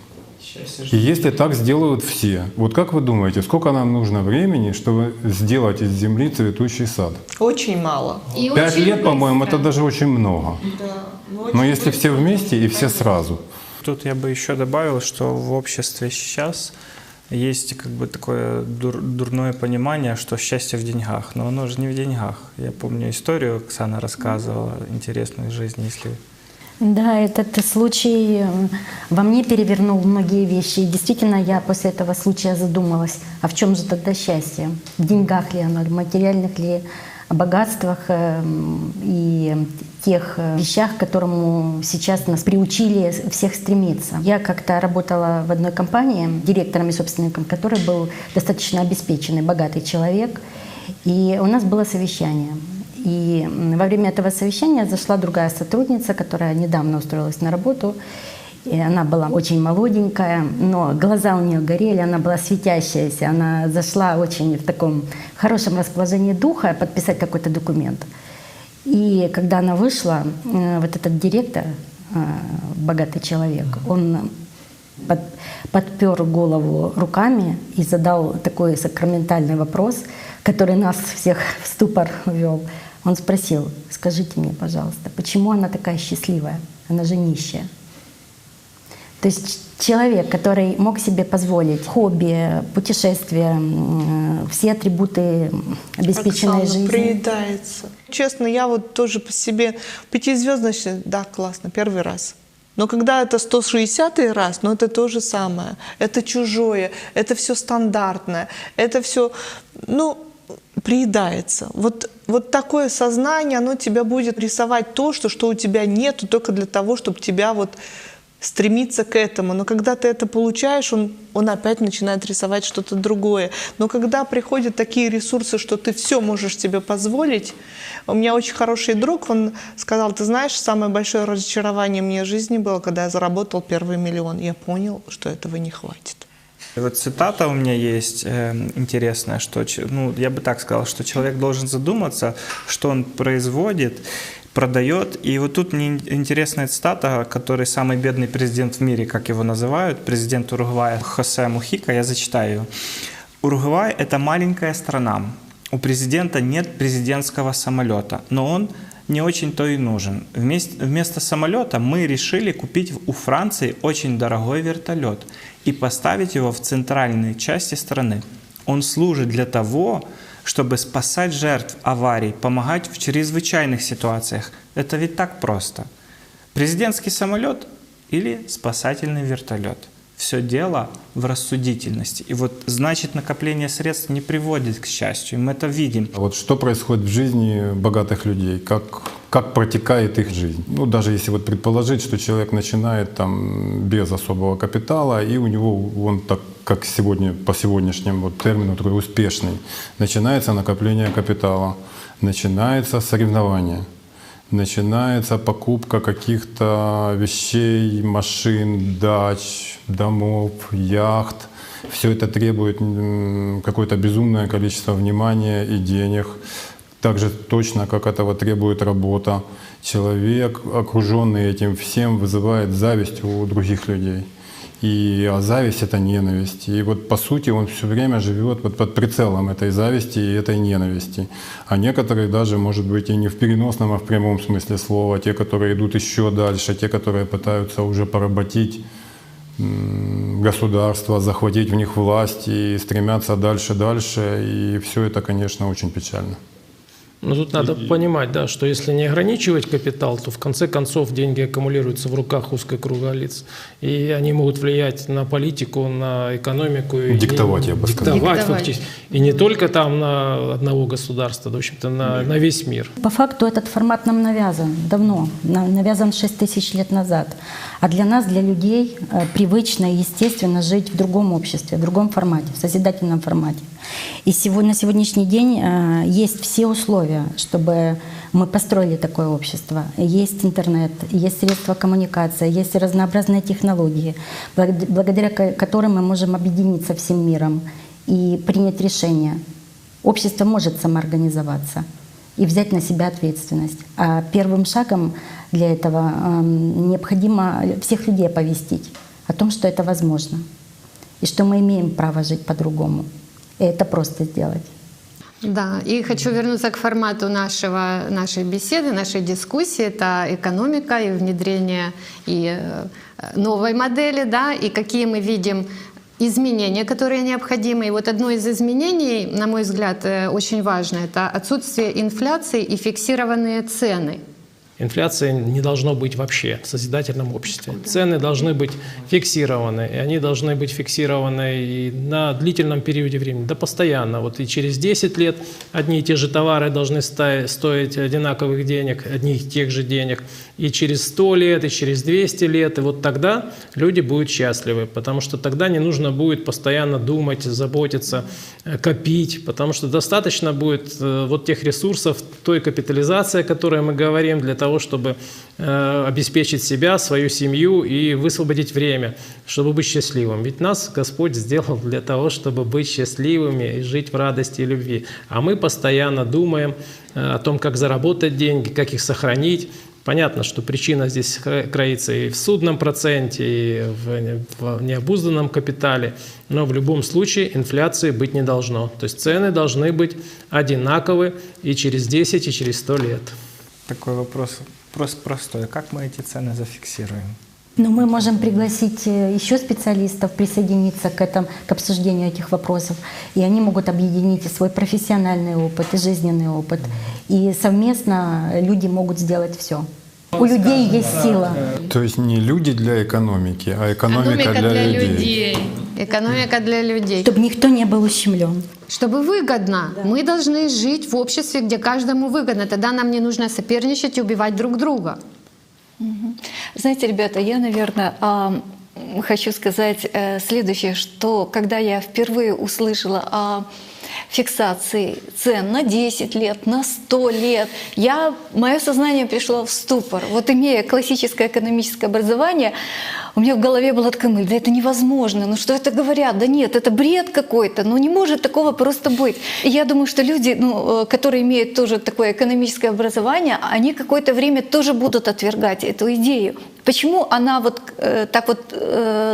И если так сделают все, вот как вы думаете, сколько нам нужно времени, чтобы сделать из земли цветущий сад? Очень мало. 5 лет, по-моему, это даже очень много. Да, но если все вместе и все сразу. Тут я бы еще добавил, что в обществе сейчас есть как бы такое дурное понимание, что счастье в деньгах. Но оно же не в деньгах. Я помню историю, Оксана рассказывала, интересную жизнь, если... Да, этот случай во мне перевернул многие вещи. И действительно, я после этого случая задумалась, а в чем же тогда счастье? В деньгах ли оно, в материальных ли богатствах и тех вещах, к которому сейчас нас приучили всех стремиться. Я как-то работала в одной компании директором и собственником, который был достаточно обеспеченный, богатый человек. И у нас было совещание. И во время этого совещания зашла другая сотрудница, которая недавно устроилась на работу. И она была очень молоденькая, но глаза у нее горели, она была светящаяся. Она зашла очень в таком хорошем расположении духа подписать какой-то документ. И когда она вышла, вот этот директор, богатый человек, он подпер голову руками и задал такой сакраментальный вопрос, который нас всех в ступор ввел. Он спросил: скажите мне, пожалуйста, почему она такая счастливая? Она же нищая. То есть человек, который мог себе позволить хобби, путешествия, все атрибуты обеспеченной Оксана, жизни. Приедается. Честно, я вот тоже по себе 5-звездочный, да, классно, первый раз. Но когда это 160-й раз, это то же самое. Это чужое, это все стандартное, это все, приедается. Вот такое сознание, оно тебя будет рисовать то, что у тебя нету, только для того, чтобы тебя стремиться к этому. Но когда ты это получаешь, он опять начинает рисовать что-то другое. Но когда приходят такие ресурсы, что ты все можешь себе позволить, у меня очень хороший друг, он сказал: ты знаешь, самое большое разочарование мне в жизни было, когда я заработал первый миллион. Я понял, что этого не хватит. Вот цитата у меня есть интересная, что, я бы так сказал, что человек должен задуматься, что он производит, продает. И вот тут мне интересная цитата, который самый бедный президент в мире, как его называют, президент Уругвая Хосе Мухика, я зачитаю ее. Уругвай – это маленькая страна. У президента нет президентского самолета, но он не очень-то и нужен. Вместо самолета мы решили купить у Франции очень дорогой вертолет и поставить его в центральной части страны. Он служит для того, чтобы спасать жертв аварий, помогать в чрезвычайных ситуациях. Это ведь так просто. Президентский самолет или спасательный вертолет. Все дело в рассудительности. И вот значит накопление средств не приводит к счастью, и мы это видим. А вот что происходит в жизни богатых людей, как протекает их жизнь? Ну, даже если вот предположить, что человек начинает там без особого капитала, и у него, он так как сегодня, по сегодняшнему вот термину, такой успешный, начинается накопление капитала, начинается соревнование. Начинается покупка каких-то вещей, машин, дач, домов, яхт. Все это требует какое-то безумное количество внимания и денег. Так же точно, как этого требует работа. Человек, окруженный этим всем, вызывает зависть у других людей. А зависть — это ненависть. И вот по сути он все время живет под прицелом этой зависти и этой ненависти. А некоторые даже, может быть, и не в переносном, а в прямом смысле слова. Те, которые идут еще дальше, те, которые пытаются уже поработить государство, захватить в них власть и стремятся дальше. И все это, конечно, очень печально. Но тут надо понимать, да, что если не ограничивать капитал, то в конце концов деньги аккумулируются в руках узкого круга лиц. И они могут влиять на политику, на экономику. Диктовать, я бы сказал. Диктовать фактически. И не только там на одного государства, в общем-то, на весь мир. По факту этот формат нам навязан давно, навязан 6 тысяч лет назад. А для нас, для людей, привычно и естественно жить в другом обществе, в другом формате, в созидательном формате. И на сегодняшний день есть все условия, чтобы мы построили такое общество. Есть интернет, есть средства коммуникации, есть разнообразные технологии, благодаря которым мы можем объединиться всем миром и принять решение. Общество может самоорганизоваться и взять на себя ответственность. А первым шагом для этого необходимо всех людей оповестить о том, что это возможно, и что мы имеем право жить по-другому. И это просто сделать. Да, и хочу вернуться к формату нашей беседы, нашей дискуссии. Это экономика и внедрение и новой модели, да, и какие мы видим изменения, которые необходимы. И вот одно из изменений, на мой взгляд, очень важно, это отсутствие инфляции и фиксированные цены. Инфляции не должно быть вообще в созидательном обществе. Цены должны быть фиксированы, и они должны быть фиксированы и на длительном периоде времени, да постоянно. Вот и через 10 лет одни и те же товары должны стоить одинаковых денег, одних и тех же денег, и через 100 лет, и через 200 лет. И вот тогда люди будут счастливы, потому что тогда не нужно будет постоянно думать, заботиться, копить, потому что достаточно будет вот тех ресурсов, той капитализации, о которой мы говорим, для того, чтобы обеспечить себя, свою семью и высвободить время, чтобы быть счастливым. Ведь нас Господь сделал для того, чтобы быть счастливыми и жить в радости и любви. А мы постоянно думаем о том, как заработать деньги, как их сохранить. Понятно, что причина здесь кроется и в судном проценте, и в необузданном капитале, но в любом случае инфляции быть не должно. То есть цены должны быть одинаковы и через 10, и через 100 лет. Такой вопрос простой. Как мы эти цены зафиксируем? Но мы можем пригласить еще специалистов присоединиться к обсуждению этих вопросов. И они могут объединить и свой профессиональный опыт, и жизненный опыт. И совместно люди могут сделать все. У людей есть сила. То есть не люди для экономики, а экономика для людей. Экономика для людей. Чтобы никто не был ущемлен. Чтобы выгодно. Да. Мы должны жить в обществе, где каждому выгодно. Тогда нам не нужно соперничать и убивать друг друга. Знаете, ребята, я, наверное, хочу сказать следующее, что когда я впервые услышала о фиксации цен на 10 лет, на 100 лет, мое сознание пришло в ступор. Вот имея классическое экономическое образование, у меня в голове была такая мысль: да это невозможно, ну что это говорят, да нет, это бред какой-то, ну не может такого просто быть. И я думаю, что люди, которые имеют тоже такое экономическое образование, они какое-то время тоже будут отвергать эту идею. Почему она так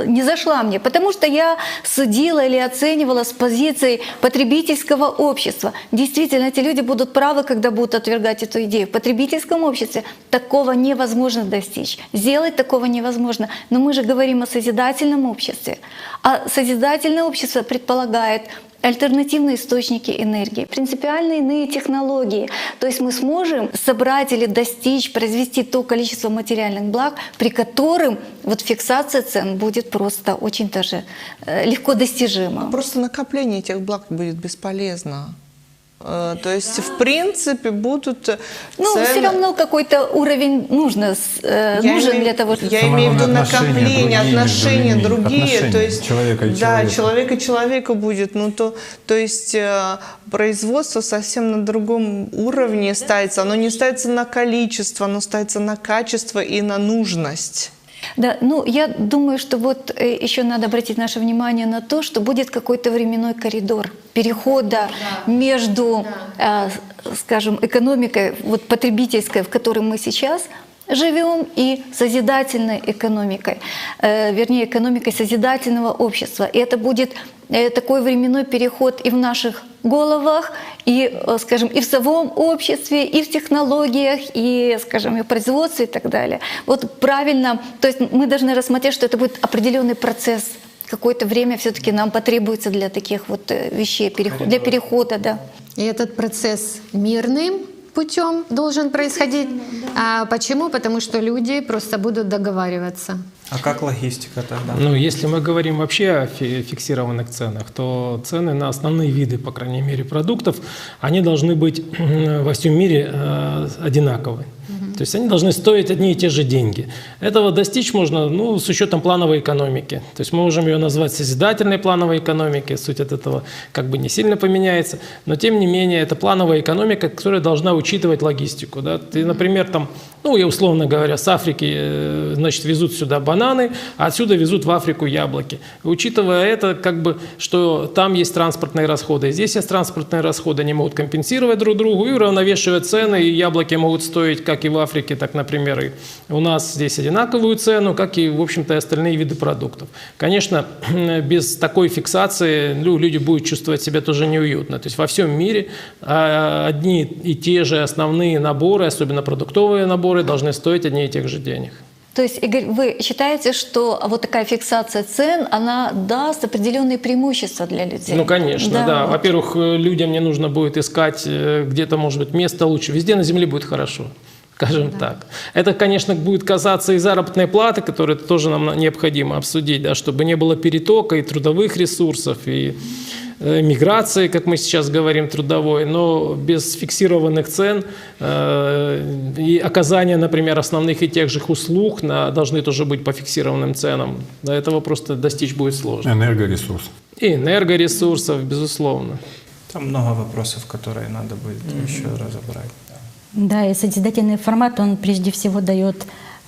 не зашла мне? Потому что я судила или оценивала с позиции потребительского общества. Действительно, эти люди будут правы, когда будут отвергать эту идею. В потребительском обществе такого невозможно достичь. Сделать такого невозможно. Но мы же говорим о созидательном обществе. А созидательное общество предполагает альтернативные источники энергии, принципиально иные технологии. То есть мы сможем собрать или достичь, произвести то количество материальных благ, при котором вот фиксация цен будет просто очень даже легко достижима. Просто накопление этих благ будет бесполезно. То есть, в принципе, будут цены... все равно какой-то уровень нужен для того, чтобы... Я имею в виду накопление, отношения другие. То есть, человека и да, человека. человек и человека будет. То есть, производство совсем на другом уровне ставится. Оно не ставится на количество, оно ставится на качество и на нужность. Да, я думаю, что вот еще надо обратить наше внимание на то, что будет какой-то временной коридор перехода между, скажем, экономикой вот, потребительской, в которой мы сейчас живем, и созидательной экономикой, вернее, экономикой созидательного общества. И это будет такой временной переход и в наших головах, и, скажем, и в самом обществе, и в технологиях, и, скажем, и в производстве и так далее. Вот правильно, то есть мы должны рассмотреть, что это будет определенный процесс. Какое-то время все-таки нам потребуется для таких вот вещей, для перехода, да. И этот процесс мирным путем должен происходить. А почему? Потому что люди просто будут договариваться. А как логистика тогда? Если мы говорим вообще о фиксированных ценах, то цены на основные виды, по крайней мере, продуктов, они должны быть во всем мире одинаковы. То есть они должны стоить одни и те же деньги. Этого достичь можно с учетом плановой экономики. То есть мы можем ее назвать созидательной плановой экономикой. Суть от этого как бы не сильно поменяется. Но тем не менее это плановая экономика, которая должна учитывать логистику. Да? Ты, например, я условно говоря, с Африки везут сюда бананы, а отсюда везут в Африку яблоки. Учитывая это, что там есть транспортные расходы, и здесь есть транспортные расходы, они могут компенсировать друг другу и уравновешивать цены, и яблоки могут стоить как и в Африке, так, например, и у нас здесь одинаковую цену, как и, в общем-то, и остальные виды продуктов. Конечно, без такой фиксации люди будут чувствовать себя тоже неуютно. То есть во всем мире одни и те же основные наборы, особенно продуктовые наборы, должны стоить одни и тех же денег. То есть, Игорь, вы считаете, что вот такая фиксация цен, она даст определенные преимущества для людей? Конечно, да. Во-первых, людям не нужно будет искать где-то, может быть, место лучше. Везде на земле будет хорошо, скажем так. Это, конечно, будет касаться и заработной платы, которую тоже нам необходимо обсудить, да, чтобы не было перетока и трудовых ресурсов, и миграции, как мы сейчас говорим, трудовой, но без фиксированных цен и оказания, например, основных и тех же услуг должны тоже быть по фиксированным ценам. До этого просто достичь будет сложно. Энергоресурс. И энергоресурсов, безусловно. Там много вопросов, которые надо будет еще разобрать. Да, и созидательный формат, он прежде всего дает,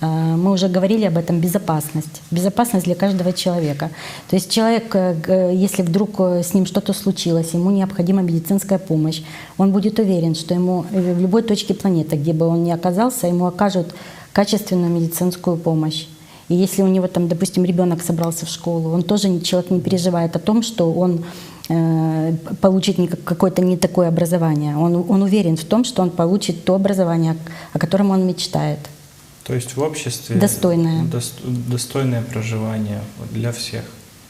мы уже говорили об этом, безопасность. Безопасность для каждого человека. То есть человек, если вдруг с ним что-то случилось, ему необходима медицинская помощь, он будет уверен, что ему в любой точке планеты, где бы он ни оказался, ему окажут качественную медицинскую помощь. И если у него, допустим, ребенок собрался в школу, он тоже, человек не переживает о том, что он получит какое-то не такое образование. Он уверен в том, что он получит то образование, о котором он мечтает. То есть в обществе достойное проживание для всех.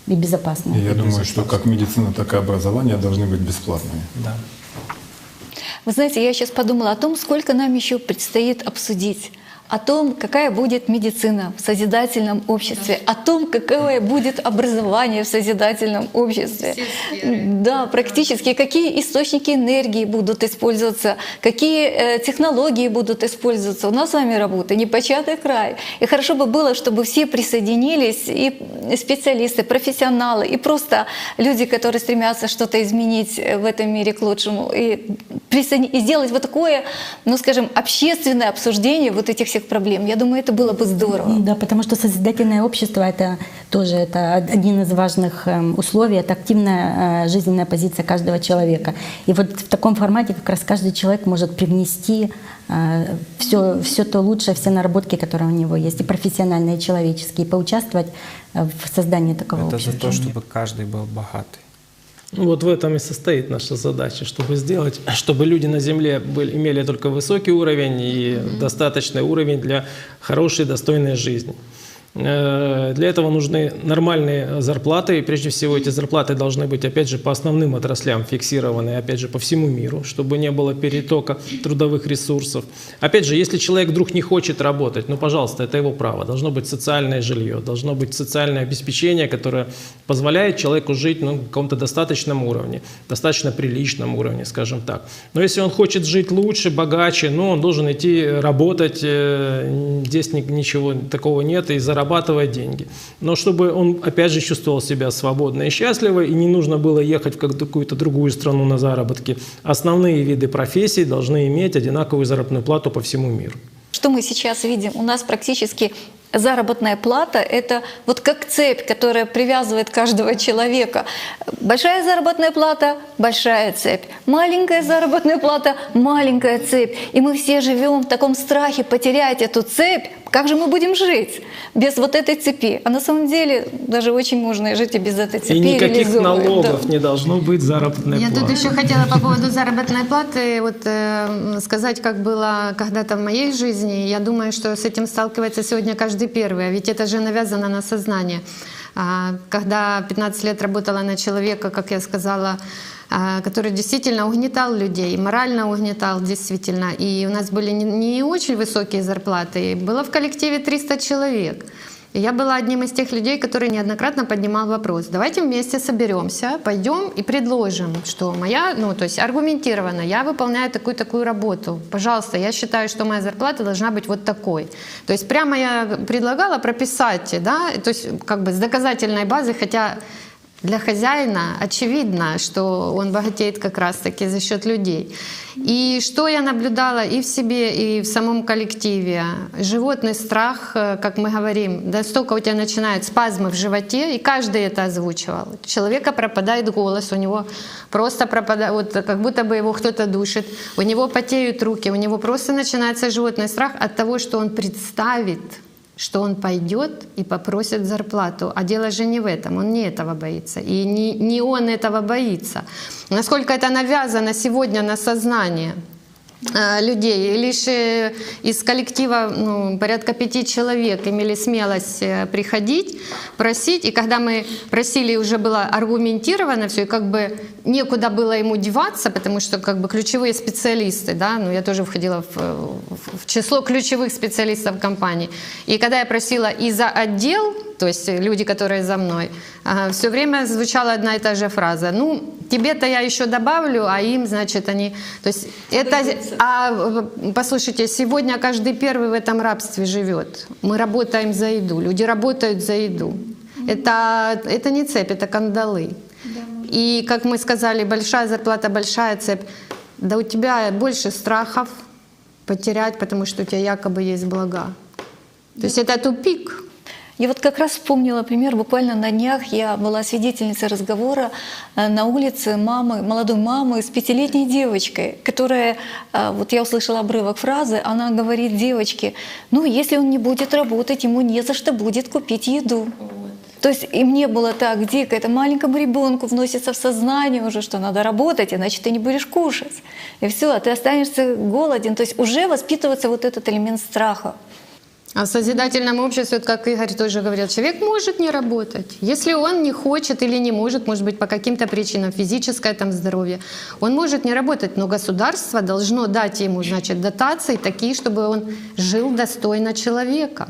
И безопасное. И я думаю, что как медицина, так и образование должны быть бесплатными. Да. Вы знаете, я сейчас подумала о том, сколько нам еще предстоит обсудить. О том, какая будет медицина в созидательном обществе, о том, какое будет образование в созидательном обществе. Да, практически. Какие источники энергии будут использоваться, какие технологии будут использоваться. У нас с вами работа непочатый край. И хорошо бы было, чтобы все присоединились, и специалисты, профессионалы, и просто люди, которые стремятся что-то изменить в этом мире к лучшему, и сделать вот такое, скажем, общественное обсуждение вот этих всех проблем. Я думаю, это было бы здорово. Да, потому что созидательное общество — это тоже один из важных условий, это активная жизненная позиция каждого человека. И вот в таком формате как раз каждый человек может привнести все то лучшее, все наработки, которые у него есть, и профессиональные, и человеческие, и поучаствовать в создании такого общества. Это за то, чтобы каждый был богатый. Вот в этом и состоит наша задача, чтобы сделать, чтобы люди на Земле имели только высокий уровень и достаточный уровень для хорошей, достойной жизни. Для этого нужны нормальные зарплаты, и прежде всего эти зарплаты должны быть, опять же, по основным отраслям фиксированы, опять же, по всему миру, чтобы не было перетока трудовых ресурсов. Опять же, если человек вдруг не хочет работать, ну, пожалуйста, это его право. Должно быть социальное жилье, должно быть социальное обеспечение, которое позволяет человеку жить на каком-то достаточном уровне, достаточно приличном уровне, скажем так. Но если он хочет жить лучше, богаче, ну, он должен идти работать, здесь ничего такого нет, и зарабатывать деньги. Но чтобы он, опять же, чувствовал себя свободно и счастливо, и не нужно было ехать в какую-то другую страну на заработки, основные виды профессий должны иметь одинаковую заработную плату по всему миру. Что мы сейчас видим? У нас практически заработная плата — это вот как цепь, которая привязывает каждого человека. Большая заработная плата — большая цепь. Маленькая заработная плата — маленькая цепь. И мы все живем в таком страхе потерять эту цепь. Как же мы будем жить без вот этой цепи? А на самом деле даже очень можно жить и без этой цепи. И никаких налогов не должно быть заработной платы. Я тут еще хотела по поводу заработной платы сказать, как было когда-то в моей жизни. Я думаю, что с этим сталкивается сегодня каждый первый, а ведь это же навязано на сознание. Когда 15 лет работала на человека, как я сказала, который действительно угнетал людей, морально угнетал действительно. И у нас были не очень высокие зарплаты. Было в коллективе 300 человек. И я была одним из тех людей, который неоднократно поднимал вопрос: давайте вместе соберемся, пойдем и предложим, что то есть аргументированно, я выполняю такую работу. Пожалуйста, я считаю, что моя зарплата должна быть вот такой. То есть прямо я предлагала прописать, да, то есть как бы с доказательной базы, хотя для хозяина очевидно, что он богатеет как раз-таки за счет людей. И что я наблюдала и в себе, и в самом коллективе. Животный страх, как мы говорим, настолько у тебя начинают спазмы в животе, и каждый это озвучивал. У человека пропадает голос, у него просто пропадает, вот как будто бы его кто-то душит, у него потеют руки, у него просто начинается животный страх от того, что он представит, что он пойдет и попросит зарплату. А дело же не в этом, он не этого боится. И не он этого боится. Насколько это навязано сегодня на сознание людей. Лишь из коллектива порядка 5 человек имели смелость приходить, просить. И когда мы просили, уже было аргументировано все, и как бы некуда было ему деваться, потому что как бы ключевые специалисты, да, я тоже входила в число ключевых специалистов компании. И когда я просила и за отдел, то есть люди, которые за мной, все время звучала одна и та же фраза: тебе-то я еще добавлю, а им, значит, они... То есть это... послушайте, сегодня каждый первый в этом рабстве живет. Мы работаем за еду, люди работают за еду. Это не цепь, это кандалы. И, как мы сказали, большая зарплата, большая цепь. Да у тебя больше страхов потерять, потому что у тебя якобы есть блага. То есть это тупик. Я вот как раз вспомнила пример. Буквально на днях я была свидетельницей разговора на улице молодой мамы с 5-летней девочкой, которая, вот я услышала обрывок фразы, она говорит девочке: если он не будет работать, ему не за что будет купить еду. То есть и мне было так дико, это маленькому ребенку вносится в сознание уже, что надо работать, иначе ты не будешь кушать. И все, а ты останешься голоден. То есть уже воспитывается вот этот элемент страха. А в созидательном обществе, как Игорь тоже говорил, человек может не работать. Если он не хочет или не может быть, по каким-то причинам, физическое здоровье, он может не работать, но государство должно дать ему, дотации такие, чтобы он жил достойно человека.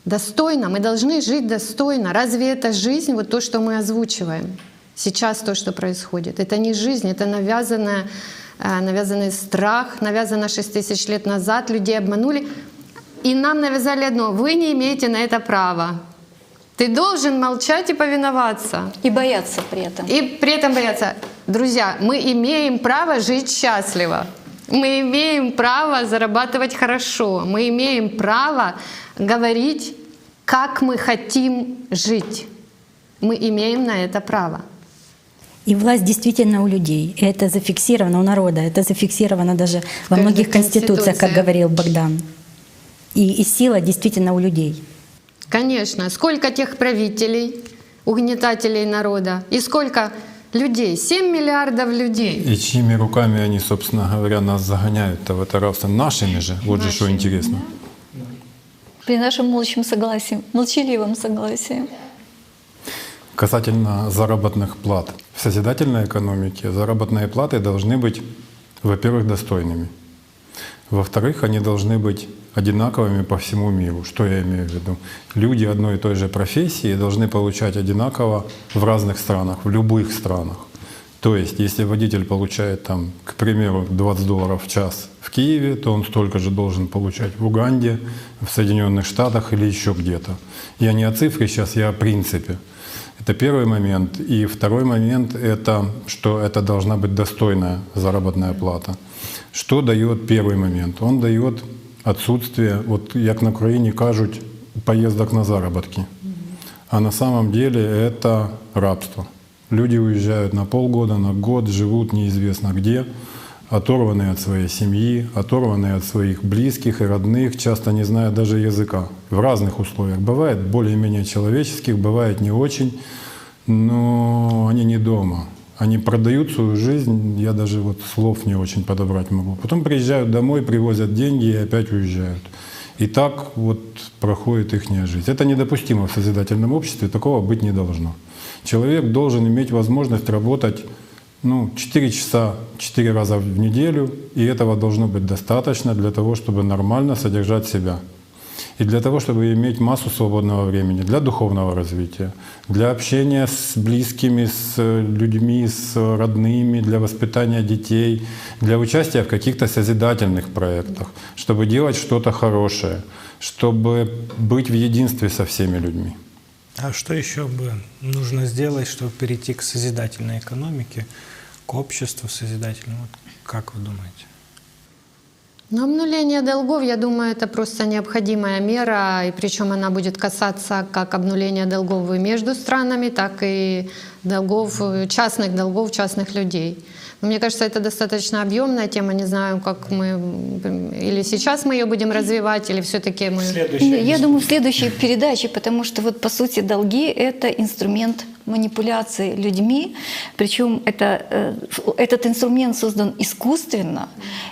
Достойно. Мы должны жить достойно. Разве это жизнь, вот то, что мы озвучиваем? Сейчас то, что происходит. Это не жизнь, это навязанный страх, навязано 6000 лет назад, людей обманули. И нам навязали одно: вы не имеете на это права. Ты должен молчать и повиноваться. И бояться при этом. И при этом бояться. Друзья, мы имеем право жить счастливо. Мы имеем право зарабатывать хорошо. Мы имеем право говорить, как мы хотим жить. Мы имеем на это право. И власть действительно у людей. И это зафиксировано у народа. Это зафиксировано даже во многих конституциях, как говорил Богдан. И сила действительно у людей. Конечно. Сколько тех правителей, угнетателей народа, и сколько людей? 7 миллиардов людей. И чьими руками они, собственно говоря, нас загоняют в это рабство? Нашими же. Вот же что интересно. При нашем молчаливом согласии. Касательно заработных плат. В созидательной экономике заработные платы должны быть, во-первых, достойными. Во-вторых, они должны быть одинаковыми по всему миру. Что я имею в виду? Люди одной и той же профессии должны получать одинаково в разных странах, в любых странах. То есть, если водитель получает, там, к примеру, $20 в час в Киеве, то он столько же должен получать в Уганде, в Соединенных Штатах или еще где-то. Я не о цифре сейчас, я о принципе. Это первый момент. И второй момент — это, что это должна быть достойная заработная плата. Что дает первый момент? Он дает отсутствие, вот як на Украине кажуть, поездок на заработки. А на самом деле это рабство. Люди уезжают на полгода, на год, живут неизвестно где, оторванные от своей семьи, оторванные от своих близких и родных, часто не зная даже языка. В разных условиях. Бывает более-менее человеческих, бывает не очень, но они не дома. Они продают свою жизнь, я даже вот слов не очень подобрать могу. Потом приезжают домой, привозят деньги и опять уезжают. И так вот проходит их жизнь. Это недопустимо в созидательном обществе, такого быть не должно. Человек должен иметь возможность работать 4 часа 4 раза в неделю, и этого должно быть достаточно для того, чтобы нормально содержать себя. И для того, чтобы иметь массу свободного времени для духовного развития, для общения с близкими, с людьми, с родными, для воспитания детей, для участия в каких-то созидательных проектах, чтобы делать что-то хорошее, чтобы быть в единстве со всеми людьми. А что еще бы нужно сделать, чтобы перейти к созидательной экономике, к обществу созидательному? Вот как вы думаете? Обнуление долгов, я думаю, это просто необходимая мера, и причем она будет касаться как обнуления долгов и между странами, так и частных долгов частных людей. Но мне кажется, это достаточно объемная тема. Не знаю, как мы или сейчас мы ее будем развивать, или все-таки мы. Я думаю, в следующей передаче, потому что вот по сути долги — это инструмент манипуляции людьми, причем этот инструмент создан искусственно,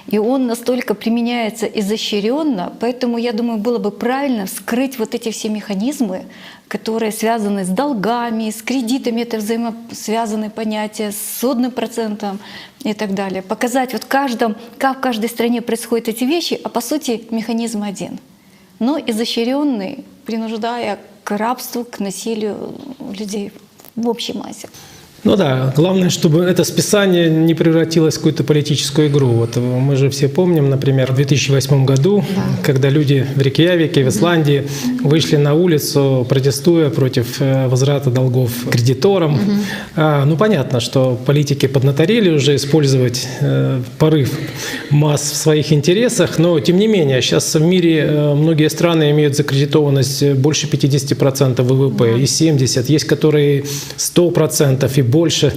и он настолько применяется изощренно, поэтому я думаю, было бы правильно вскрыть вот эти все механизмы, которые связаны с долгами, с кредитами, это взаимосвязанные понятия, с судным процентом и так далее. Показать вот как в каждой стране происходят эти вещи, а по сути механизм один, но изощренный, принуждая к рабству, к насилию людей в общей массе. Ну да, главное, чтобы это списание не превратилось в какую-то политическую игру. Вот мы же все помним, например, в 2008 году, когда люди в Рейкьявике, в Исландии вышли на улицу, протестуя против возврата долгов кредиторам. Понятно, что политики поднаторели уже использовать порыв масс в своих интересах, но тем не менее, сейчас в мире многие страны имеют закредитованность больше 50% ВВП и 70%, есть которые 100% и больше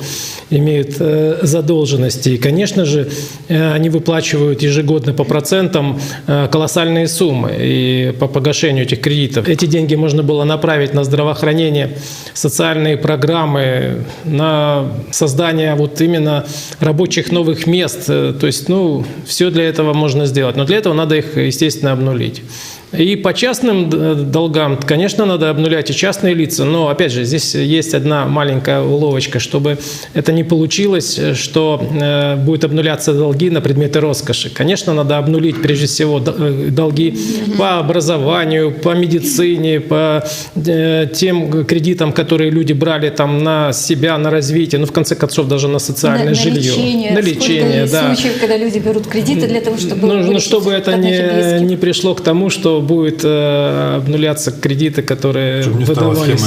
имеют задолженности. И, конечно же, они выплачивают ежегодно по процентам колоссальные суммы и по погашению этих кредитов. Эти деньги можно было направить на здравоохранение, социальные программы, на создание вот именно рабочих новых мест. То есть, все для этого можно сделать. Но для этого надо их, естественно, обнулить. И по частным долгам, конечно, надо обнулять и частные лица, но, опять же, здесь есть одна маленькая уловочка, чтобы это не получилось, что будут обнуляться долги на предметы роскоши. Конечно, надо обнулить, прежде всего, долги по образованию, по медицине, по тем кредитам, которые люди брали там на себя, на развитие, в конце концов, даже на социальное жилье. На лечение, да. Случаев, когда люди берут кредиты для того, чтобы... чтобы это не пришло к тому, что будет обнуляться кредиты, которые выдавались,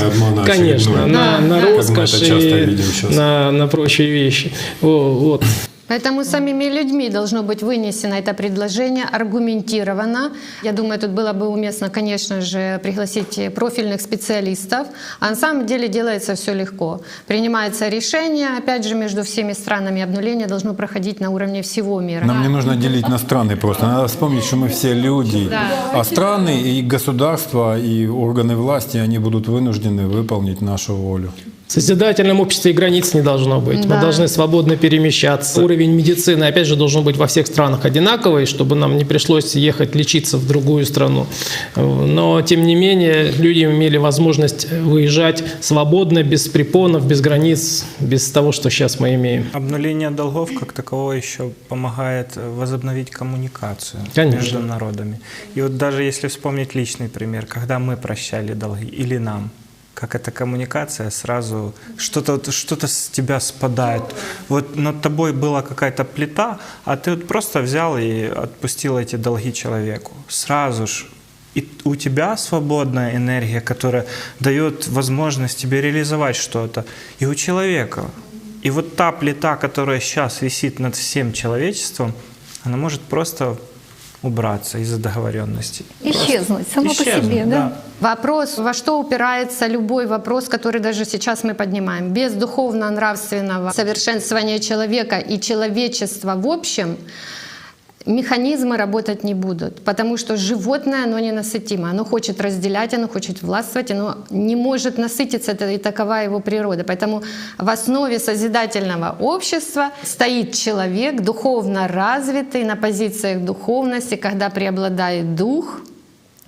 конечно, на роскошь и на прочие вещи. Вот. Поэтому самими людьми должно быть вынесено это предложение, аргументировано. Я думаю, тут было бы уместно, конечно же, пригласить профильных специалистов. А на самом деле делается все легко. Принимается решение, опять же, между всеми странами. Обнуление должно проходить на уровне всего мира. Нам не нужно делить на страны просто. Надо вспомнить, что мы все люди. Да. А страны и государства, и органы власти, они будут вынуждены выполнить нашу волю. В созидательном обществе и границ не должно быть. Да. Мы должны свободно перемещаться. Уровень медицины, опять же, должен быть во всех странах одинаковый, чтобы нам не пришлось ехать лечиться в другую страну. Но, тем не менее, люди имели возможность выезжать свободно, без препонов, без границ, без того, что сейчас мы имеем. Обнуление долгов как такового еще помогает возобновить коммуникацию Конечно. между народами. И вот даже если вспомнить личный пример, когда мы прощали долги или нам, как эта коммуникация сразу, что-то с тебя спадает. Вот над тобой была какая-то плита, а ты вот просто взял и отпустил эти долги человеку. Сразу же. И у тебя свободная энергия, которая дает возможность тебе реализовать что-то. И у человека. И вот та плита, которая сейчас висит над всем человечеством, она может просто убраться из-за договоренностей. Исчезнуть, само по себе, да? Вопрос, во что упирается любой вопрос, который даже сейчас мы поднимаем. Без духовно-нравственного совершенствования человека и человечества в общем механизмы работать не будут, потому что животное, оно ненасытимо, оно хочет разделять, оно хочет властвовать, оно не может насытиться, это и такова его природа. Поэтому в основе созидательного общества стоит человек, духовно развитый, на позициях духовности, когда преобладает дух,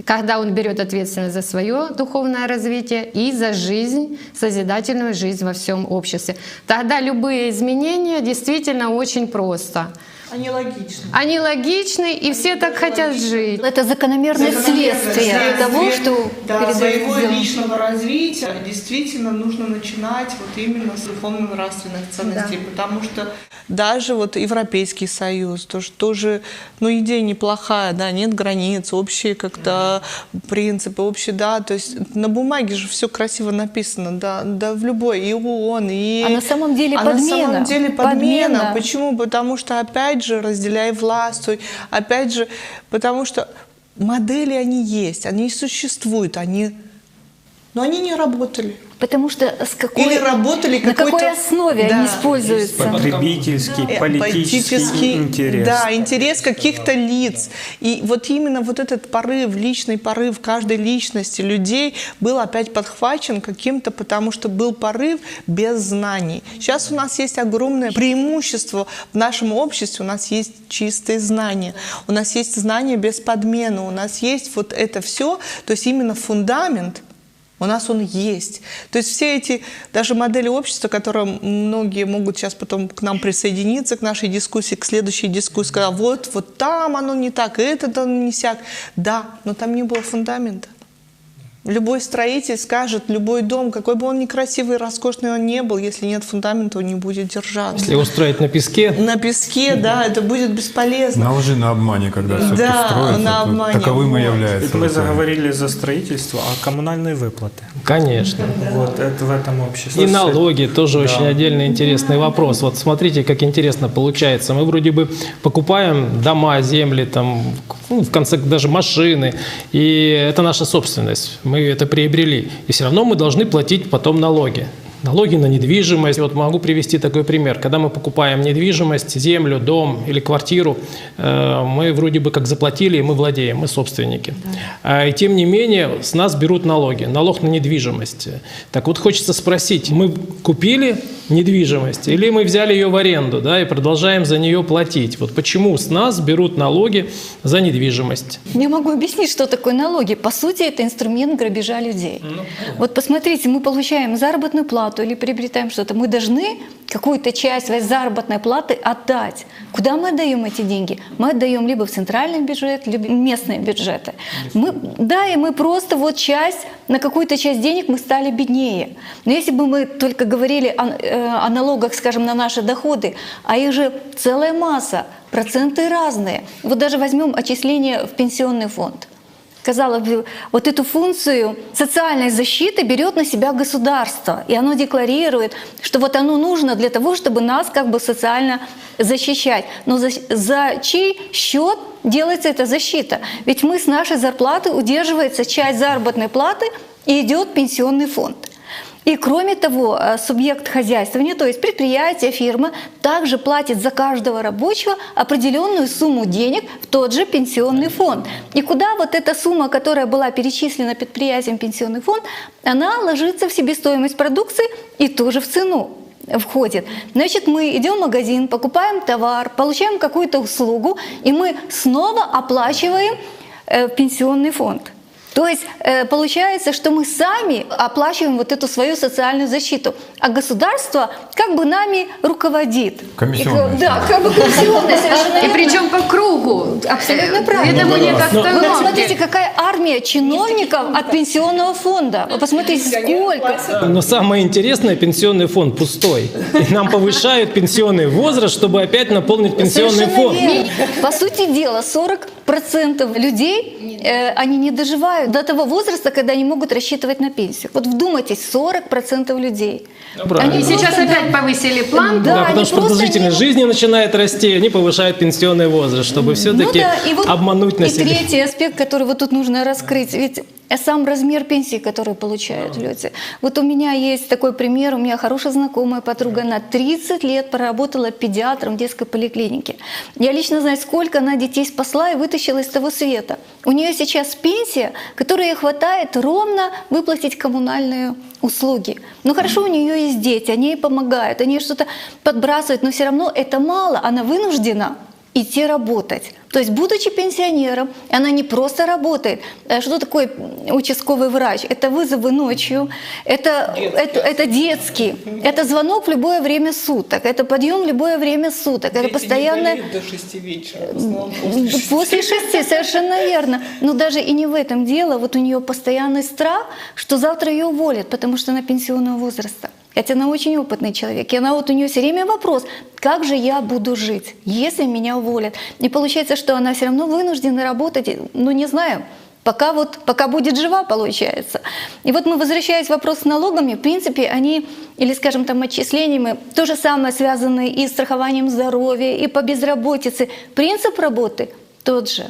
когда он берет ответственность за свое духовное развитие и за жизнь, созидательную жизнь во всем обществе. Тогда любые изменения действительно очень просто. Они логичны. Они логичны, и все так хотят жить. Это закономерное следствие того, что да, перед своего этим личного развития действительно нужно начинать вот именно с духовно-нравственных ценностей, потому что даже вот Европейский Союз тоже, ну, идея неплохая, да, нет границ, общие как-то принципы, общие, да, то есть на бумаге же все красиво написано, да, в любой, и ООН, и... А на самом деле А подмена. на самом деле подмена. Подмена. Почему? Потому что, опять же, разделяй властвуй, опять же, потому что модели они есть, они существуют, но они не работали. Потому что с какой, Или работали на какой какой-то- основе Да. они используются? Потребительский, политический интерес. Да, интерес каких-то лиц. И вот именно вот этот порыв, личный порыв каждой личности людей был опять подхвачен каким-то, потому что был порыв без знаний. Сейчас у нас есть огромное преимущество в нашем обществе, у нас есть чистые знания, у нас есть знания без подмены, у нас есть вот это все, то есть именно фундамент, у нас он есть. То есть все эти даже модели общества, которые многие могут сейчас потом к нам присоединиться, к нашей дискуссии, к следующей дискуссии, сказать, вот там оно не так, это там не сяк. Да, но там не было фундамента. Любой строитель скажет, любой дом, какой бы он ни красивый и роскошный он не был, если нет фундамента, он не будет держаться. Если его строить на песке, На песке, да, это будет бесполезно. На лжи, на обмане, когда все Да, строится, на то обмане, таковым и вот. является. Мы в итоге. заговорили за строительство, а коммунальные выплаты. конечно. Вот это в этом обществе. И налоги тоже очень отдельный интересный вопрос. Вот смотрите, как интересно получается. Мы вроде бы покупаем дома, земли, там, ну, в конце даже машины, и это наша собственность. Мы это приобрели. И все равно мы должны платить потом налоги. Налоги на недвижимость. Вот могу привести такой пример. Когда мы покупаем недвижимость, землю, дом или квартиру, мы вроде бы как заплатили, и мы владеем, мы собственники. И тем не менее с нас берут налоги. Налог на недвижимость. Так вот хочется спросить, мы купили недвижимость или мы взяли ее в аренду, да, и продолжаем за нее платить? Вот почему с нас берут налоги за недвижимость? Я могу объяснить, что такое налоги. По сути, это инструмент грабежа людей. Вот посмотрите, мы получаем заработную плату или приобретаем что-то. Мы должны какую-то часть своей заработной платы отдать. Куда мы отдаем эти деньги? Мы отдаем либо в центральный бюджет, либо в местные бюджеты. И мы просто вот на какую-то часть денег мы стали беднее. Но если бы мы только говорили о налогах, скажем, на наши доходы, а их же целая масса, проценты разные. Вот даже возьмем отчисление в пенсионный фонд. Казалось бы, вот эту функцию социальной защиты берет на себя государство, и оно декларирует, что вот оно нужно для того, чтобы нас как бы социально защищать. Но за чей счет делается эта защита? Ведь мы с нашей зарплаты удерживается часть заработной платы и идет в пенсионный фонд. И кроме того, субъект хозяйствования, то есть предприятие, фирма, также платит за каждого рабочего определенную сумму денег в тот же пенсионный фонд. И куда вот эта сумма, которая была перечислена предприятием в пенсионный фонд, она ложится в себестоимость продукции и тоже в цену входит. Значит, мы идем в магазин, покупаем товар, получаем какую-то услугу, и мы снова оплачиваем пенсионный фонд. То есть получается, что мы сами оплачиваем вот эту свою социальную защиту, а государство как бы нами руководит. Комиссионная. Да, как бы комиссионная совершенно И верно. причем по кругу. Абсолютно правильно. Это не как Вы станок. посмотрите, какая армия чиновников от пенсионного фонда. Вы посмотрите, сколько. Но самое интересное, пенсионный фонд пустой. И нам повышают пенсионный возраст, чтобы опять наполнить пенсионный Совершенно фонд. верно. По сути дела, 40% людей, они не доживают до того возраста, когда они могут рассчитывать на пенсию. Вот вдумайтесь, 40% людей. Правильно. Они сейчас опять повысили план. Да, Да, потому они что просто продолжительность не- жизни начинает расти, они повышают пенсионный возраст, чтобы все-таки и вот обмануть И население. третий аспект, который вот тут нужно раскрыть, ведь сам размер пенсии, который получают люди. Вот у меня есть такой пример, у меня хорошая знакомая подруга, она 30 лет проработала педиатром в детской поликлинике. Я лично знаю, сколько она детей спасла и вытащила из того света. У нее сейчас пенсия, которой ей хватает ровно выплатить коммунальные услуги. Ну хорошо, у нее есть дети, они ей помогают, они ей что-то подбрасывают, но все равно это мало, она вынуждена идти работать. То есть, будучи пенсионером, она не просто работает. Что такое участковый врач? Это вызовы ночью, это детский, это звонок в любое время суток, это подъем в любое время суток, это постоянное... До 6 вечера. После 6, совершенно верно. Но даже и не в этом дело. Вот у нее постоянный страх, что завтра ее уволят, потому что она пенсионного возраста. Хотя она очень опытный человек. И она вот у нее все время вопрос, как же я буду жить, если меня уволят? И получается, что она все равно вынуждена работать, ну не знаю, пока будет жива, получается. И вот мы, возвращаясь к вопросу с налогами, в принципе, они, или, скажем, там, отчислениями, то же самое связано и с страхованием здоровья, и по безработице. Принцип работы тот же.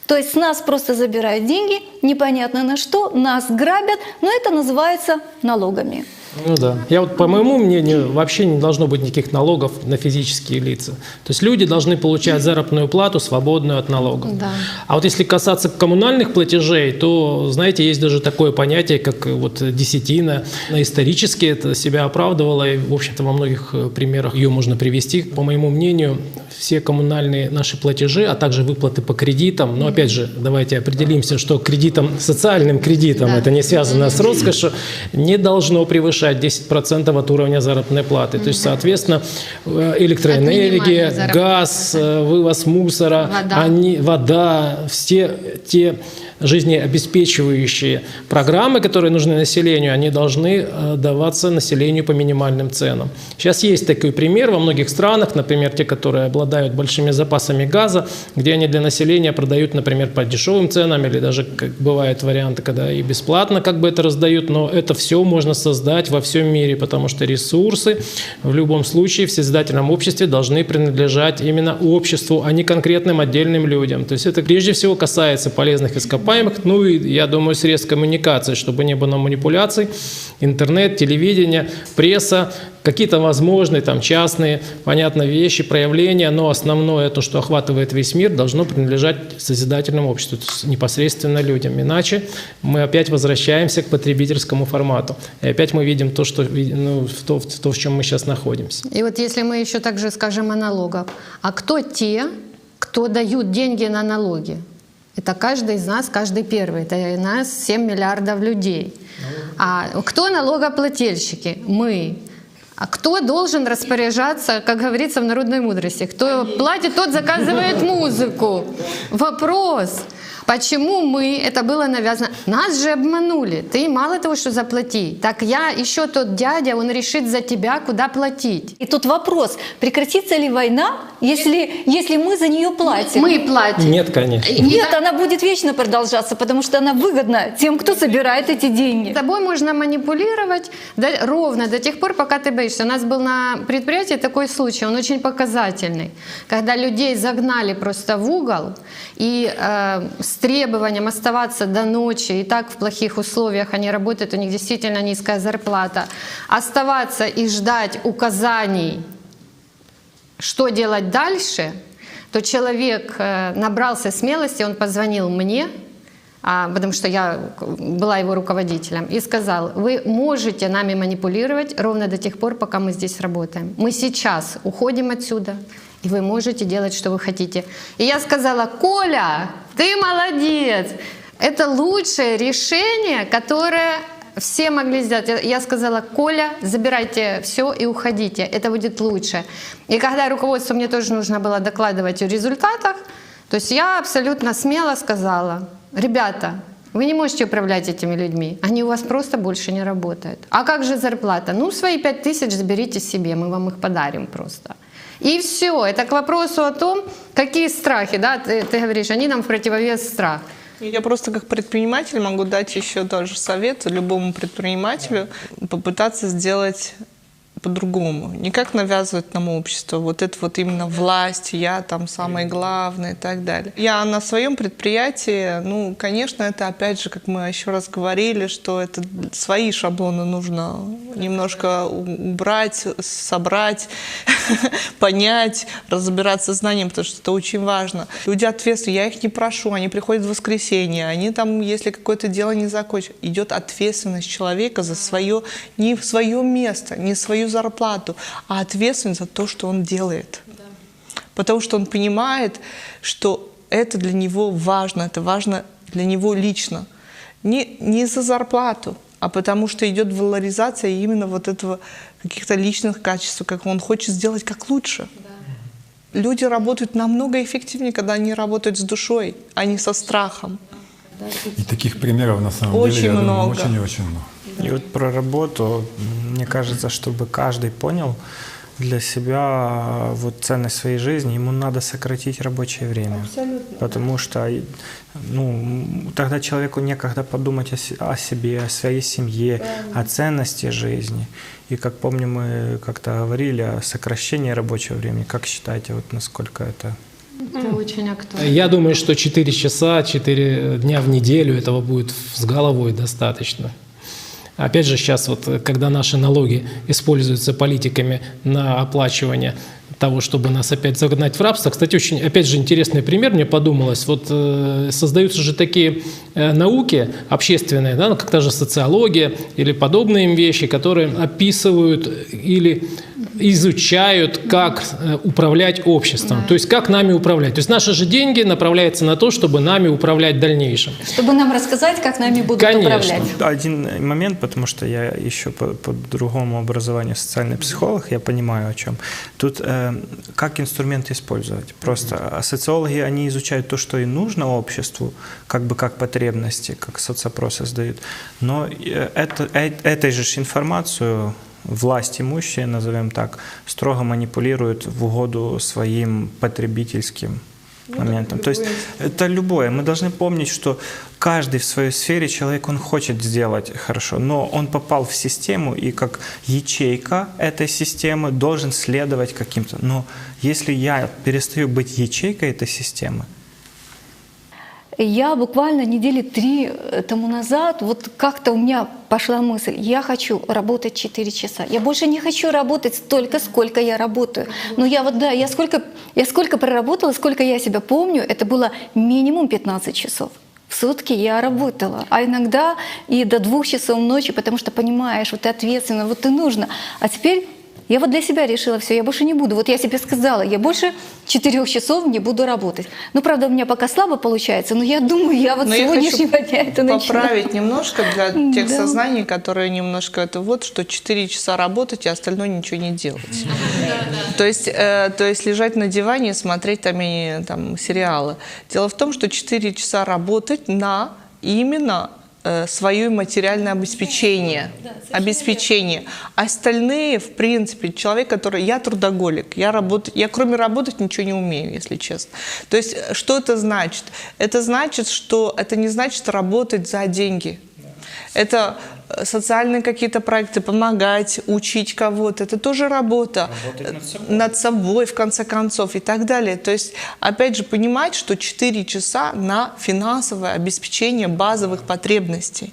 То есть с нас просто забирают деньги, непонятно на что, нас грабят, но это называется налогами. Ну да. Я вот, по моему мнению, вообще не должно быть никаких налогов на физические лица. То есть люди должны получать заработную плату, свободную от налогов. Да. А вот если касаться коммунальных платежей, то, знаете, есть даже такое понятие, как вот десятина. Исторически это себя оправдывало, и, в общем-то, во многих примерах ее можно привести. По моему мнению, все коммунальные наши платежи, а также выплаты по кредитам, но опять же, давайте определимся, что кредитом, социальным кредитом, Да. это не связано с роскошью, не должно превышать 10% от уровня заработной платы. То есть, соответственно, От минимальной электроэнергия, заработной газ, вывоз мусора, Вода. вода, все те жизнеобеспечивающие программы, которые нужны населению, они должны даваться населению по минимальным ценам. Сейчас есть такой пример во многих странах, например, те, которые обладают большими запасами газа, где они для населения продают, например, по дешевым ценам, или даже, как бывают варианты, когда и бесплатно как бы это раздают, но это все можно создать во всем мире, потому что ресурсы в любом случае в созидательном обществе должны принадлежать именно обществу, а не конкретным отдельным людям. То есть это прежде всего касается полезных ископаемых, ну и, я думаю, средств коммуникации, чтобы не было манипуляций, интернет, телевидение, пресса, какие-то возможные там частные, понятно, вещи, проявления, но основное, то, что охватывает весь мир, должно принадлежать созидательному обществу, то есть непосредственно людям. Иначе мы опять возвращаемся к потребительскому формату. И опять мы видим то, что, в чем мы сейчас находимся. И вот если мы еще также скажем о налогах, а кто те, кто дают деньги на налоги? Это каждый из нас, каждый первый. Это и нас 7 миллиардов людей. А кто налогоплательщики? Мы. А кто должен распоряжаться, как говорится в народной мудрости? Кто платит, тот заказывает музыку. Вопрос. Почему это было навязано? Нас же обманули. Ты мало того, что заплати, так еще тот дядя, он решит за тебя, куда платить. И тут вопрос, прекратится ли война, если мы за нее платим? Мы платим. Нет, конечно. Нет, она будет вечно продолжаться, потому что она выгодна тем, кто собирает эти деньги. Тобой можно манипулировать ровно до тех пор, пока ты боишься. У нас был на предприятии такой случай, он очень показательный, когда людей загнали просто в угол и требованием оставаться до ночи, и так в плохих условиях они работают, у них действительно низкая зарплата, оставаться и ждать указаний, что делать дальше, то человек набрался смелости, он позвонил мне, потому что я была его руководителем, и сказал: вы можете нами манипулировать ровно до тех пор, пока мы здесь работаем. Мы сейчас уходим отсюда, и вы можете делать, что вы хотите. И я сказала: Коля, ты молодец! Это лучшее решение, которое все могли сделать. Я сказала: Коля, забирайте все и уходите, это будет лучше. И когда руководству мне тоже нужно было докладывать о результатах, то есть я абсолютно смело сказала: ребята, вы не можете управлять этими людьми, они у вас просто больше не работают. А как же зарплата? Ну, свои 5000 заберите себе, мы вам их подарим просто. И все. Это к вопросу о том, какие страхи, да, ты говоришь, они нам в противовес страх. Я просто как предприниматель могу дать еще тоже совет любому предпринимателю попытаться сделать по-другому. Не как навязывать нам общество, вот это вот именно власть, я там самый главный и так далее. Я на своем предприятии, ну, конечно, это опять же, как мы еще раз говорили, что это свои шаблоны нужно немножко убрать, собрать, понять, разобраться знанием, потому что это очень важно. Люди ответственны, я их не прошу, они приходят в воскресенье, они там, если какое-то дело не закончено, идет ответственность человека за свое, не свое место, не свою зарплату, а ответственность за то, что он делает. Да. Потому что он понимает, что это для него важно, это важно для него лично. Не за зарплату, а потому что идет валоризация именно вот этого каких-то личных качеств, как он хочет сделать как лучше. Да. Люди работают намного эффективнее, когда они работают с душой, а не со страхом. И таких примеров на самом деле, я думаю, очень и очень много. И вот про работу, мне кажется, чтобы каждый понял для себя вот ценность своей жизни, ему надо сократить рабочее время. Абсолютно. Потому что тогда человеку некогда подумать о себе, о своей семье, о ценности жизни. И как помню, мы как-то говорили о сокращении рабочего времени. Как считаете, вот насколько это... Это очень актуально. Я думаю, что 4 часа, 4 дня в неделю этого будет с головой достаточно. Опять же, сейчас, вот, когда наши налоги используются политиками на оплачивание того, чтобы нас опять загнать в рабство. Кстати, очень, опять же, интересный пример, мне подумалось. Вот создаются же такие науки общественные, да, как та же социология или подобные им вещи, которые описывают или изучают, как управлять обществом, то есть как нами управлять. То есть наши же деньги направляются на то, чтобы нами управлять в дальнейшем. Чтобы нам рассказать, как нами будут управлять. Один момент, потому что я еще по другому образованию социальный психолог, я понимаю, о чем. Тут как инструмент использовать. Просто социологи, они изучают то, что и нужно обществу, как бы как потребности, как соцопросы сдают. Но этой же информацию власть имущие, назовем так, строго манипулируют в угоду своим потребительским моментам. То есть это любое. Мы должны помнить, что каждый в своей сфере человек, он хочет сделать хорошо, но он попал в систему, и как ячейка этой системы должен следовать каким-то. Но если я перестаю быть ячейкой этой системы, я буквально недели 3 тому назад, вот как-то у меня пошла мысль, я хочу работать 4 часа. Я больше не хочу работать столько, сколько я работаю. Но я сколько проработала, сколько я себя помню, это было минимум 15 часов. В сутки я работала, а иногда и до 2 часов ночи, потому что понимаешь, вот ты ответственна, вот ты нужно. А теперь я вот для себя решила, все, я больше не буду. Вот я себе сказала, я больше 4 часов не буду работать. Ну, правда, у меня пока слабо получается, но я думаю, я вот с сегодняшнего дня это начну. Поправить немножко для тех сознаний, которые немножко это вот, что 4 часа работать, и остальное ничего не делать. То есть лежать на диване и смотреть там сериалы. Дело в том, что 4 часа работать на именно свое материальное обеспечение. Остальные, в принципе, человек, который... Я трудоголик, я кроме работать ничего не умею, если честно. То есть что это значит? Это значит, что это не значит работать за деньги. Это социальные какие-то проекты, помогать, учить кого-то. Это тоже работа над собой, в конце концов, и так далее. То есть, опять же, понимать, что 4 часа на финансовое обеспечение базовых потребностей.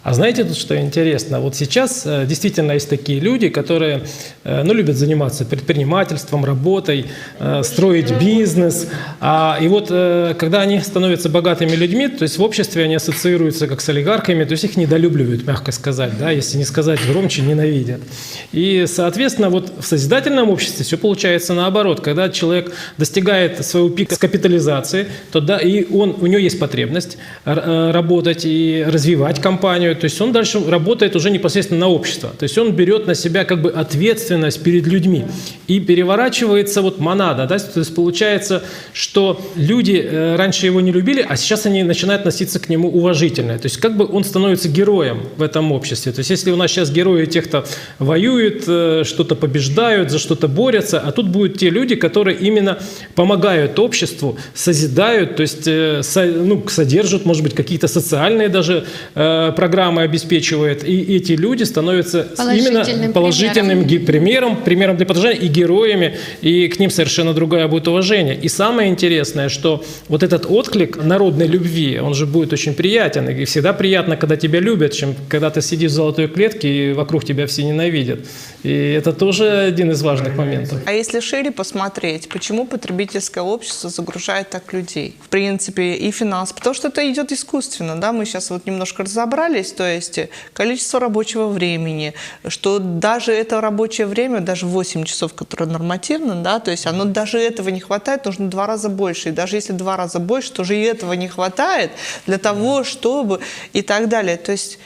А знаете, тут что интересно? Вот сейчас действительно есть такие люди, которые любят заниматься предпринимательством, работой, строить бизнес. И вот когда они становятся богатыми людьми, то есть в обществе они ассоциируются как с олигархами, то есть их недолюбливают, мягко сказать, да, если не сказать громче, ненавидят. И, соответственно, вот в созидательном обществе все получается наоборот. Когда человек достигает своего пика капитализации, то да, и у него есть потребность работать и развивать компанию. То есть он дальше работает уже непосредственно на общество. То есть он берет на себя как бы ответственность перед людьми. И переворачивается вот монада. Да? То есть получается, что люди раньше его не любили, а сейчас они начинают относиться к нему уважительно. То есть как бы он становится героем в этом обществе. То есть если у нас сейчас герои тех, кто воюет, что-то побеждают, за что-то борются, а тут будут те люди, которые именно помогают обществу, созидают, то есть содержат, может быть, какие-то социальные даже программы обеспечивает, и эти люди становятся именно положительным примером для подражания и героями, и к ним совершенно другое будет уважение. И самое интересное, что вот этот отклик народной любви, он же будет очень приятен, и всегда приятно, когда тебя любят, чем когда ты сидишь в золотой клетке, и вокруг тебя все ненавидят. И это тоже один из важных моментов. А если шире посмотреть, почему потребительское общество загружает так людей? В принципе, и финансы, потому что это идет искусственно, да, мы сейчас вот немножко разобрались, то есть количество рабочего времени, что даже это рабочее время, даже 8 часов, которое нормативно, да, то есть оно даже этого не хватает, нужно 2 раза больше. И даже если 2 раза больше, то же и этого не хватает для того, чтобы и так далее. То есть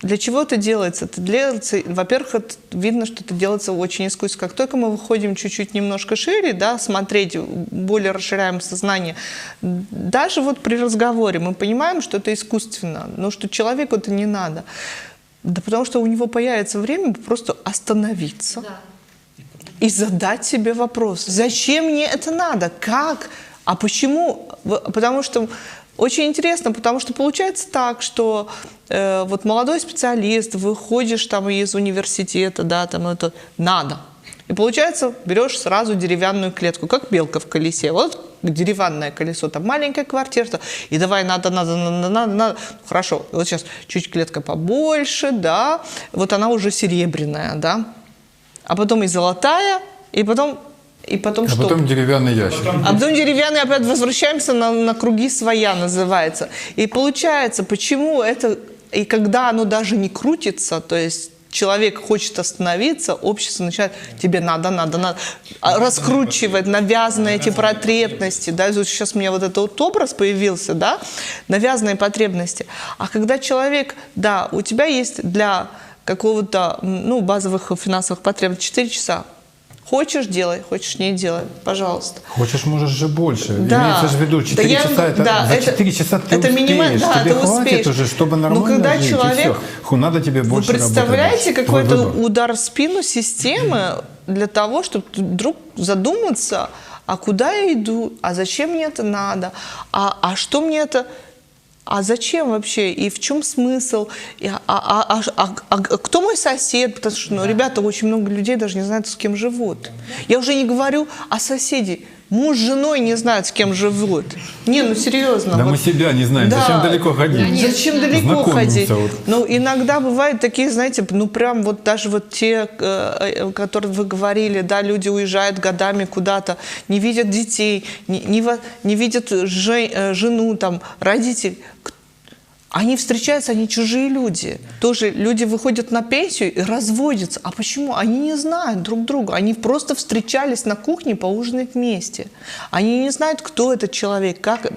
для чего это делается? Это делается, во-первых, видно, что это делается очень искусственно. Как только мы выходим чуть-чуть немножко шире, да, смотреть, более расширяем сознание, даже вот при разговоре мы понимаем, что это искусственно, но что человеку это не надо. Да потому что у него появится время просто остановиться и задать себе вопрос, зачем мне это надо, как, а почему? Потому что очень интересно, потому что получается так, что вот молодой специалист, выходишь там из университета, да, там это надо. И получается, берешь сразу деревянную клетку, как белка в колесе. Вот деревянное колесо, там маленькая квартира, и давай надо. Хорошо, вот сейчас чуть клетка побольше, да, вот она уже серебряная, да, а потом и золотая, и потом что? Потом деревянный ящик. А потом деревянный, опять возвращаемся на круги своя, называется. И получается, почему это, и когда оно даже не крутится, то есть человек хочет остановиться, общество начинает, тебе надо, раскручивать, навязанные эти потребности, да, сейчас у меня вот этот вот образ появился, да, навязанные потребности. А когда человек, да, у тебя есть для какого-то, базовых финансовых потребностей 4 часа, хочешь – делай, хочешь – не делай, пожалуйста. Хочешь, можешь же больше. Да. Имеется в виду 4 часа, за 4 часа ты это успеешь. Да, тебе хватит успеешь. уже, чтобы нормально когда жить, человек, и все. Надо тебе больше вы представляете, работать. какой-то удар в спину системы для того, чтобы вдруг задуматься, а куда я иду, а зачем мне это надо, а что мне это... А зачем вообще? И в чем смысл? Кто мой сосед? Потому что, ребята, очень много людей даже не знают, с кем живут. Я уже не говорю о соседях. Муж с женой не знают, с кем живут. Не, серьезно. Да мы себя не знаем. Да. Зачем далеко ходить? Зачем далеко ходить? Иногда бывают такие, знаете, прям вот даже вот те, которые вы говорили, да, люди уезжают годами куда-то, не видят детей, не видят жену, там, родителей. Они встречаются, они чужие люди. Тоже люди выходят на пенсию и разводятся. А почему? Они не знают друг друга. Они просто встречались на кухне поужинать вместе. Они не знают, кто этот человек, как.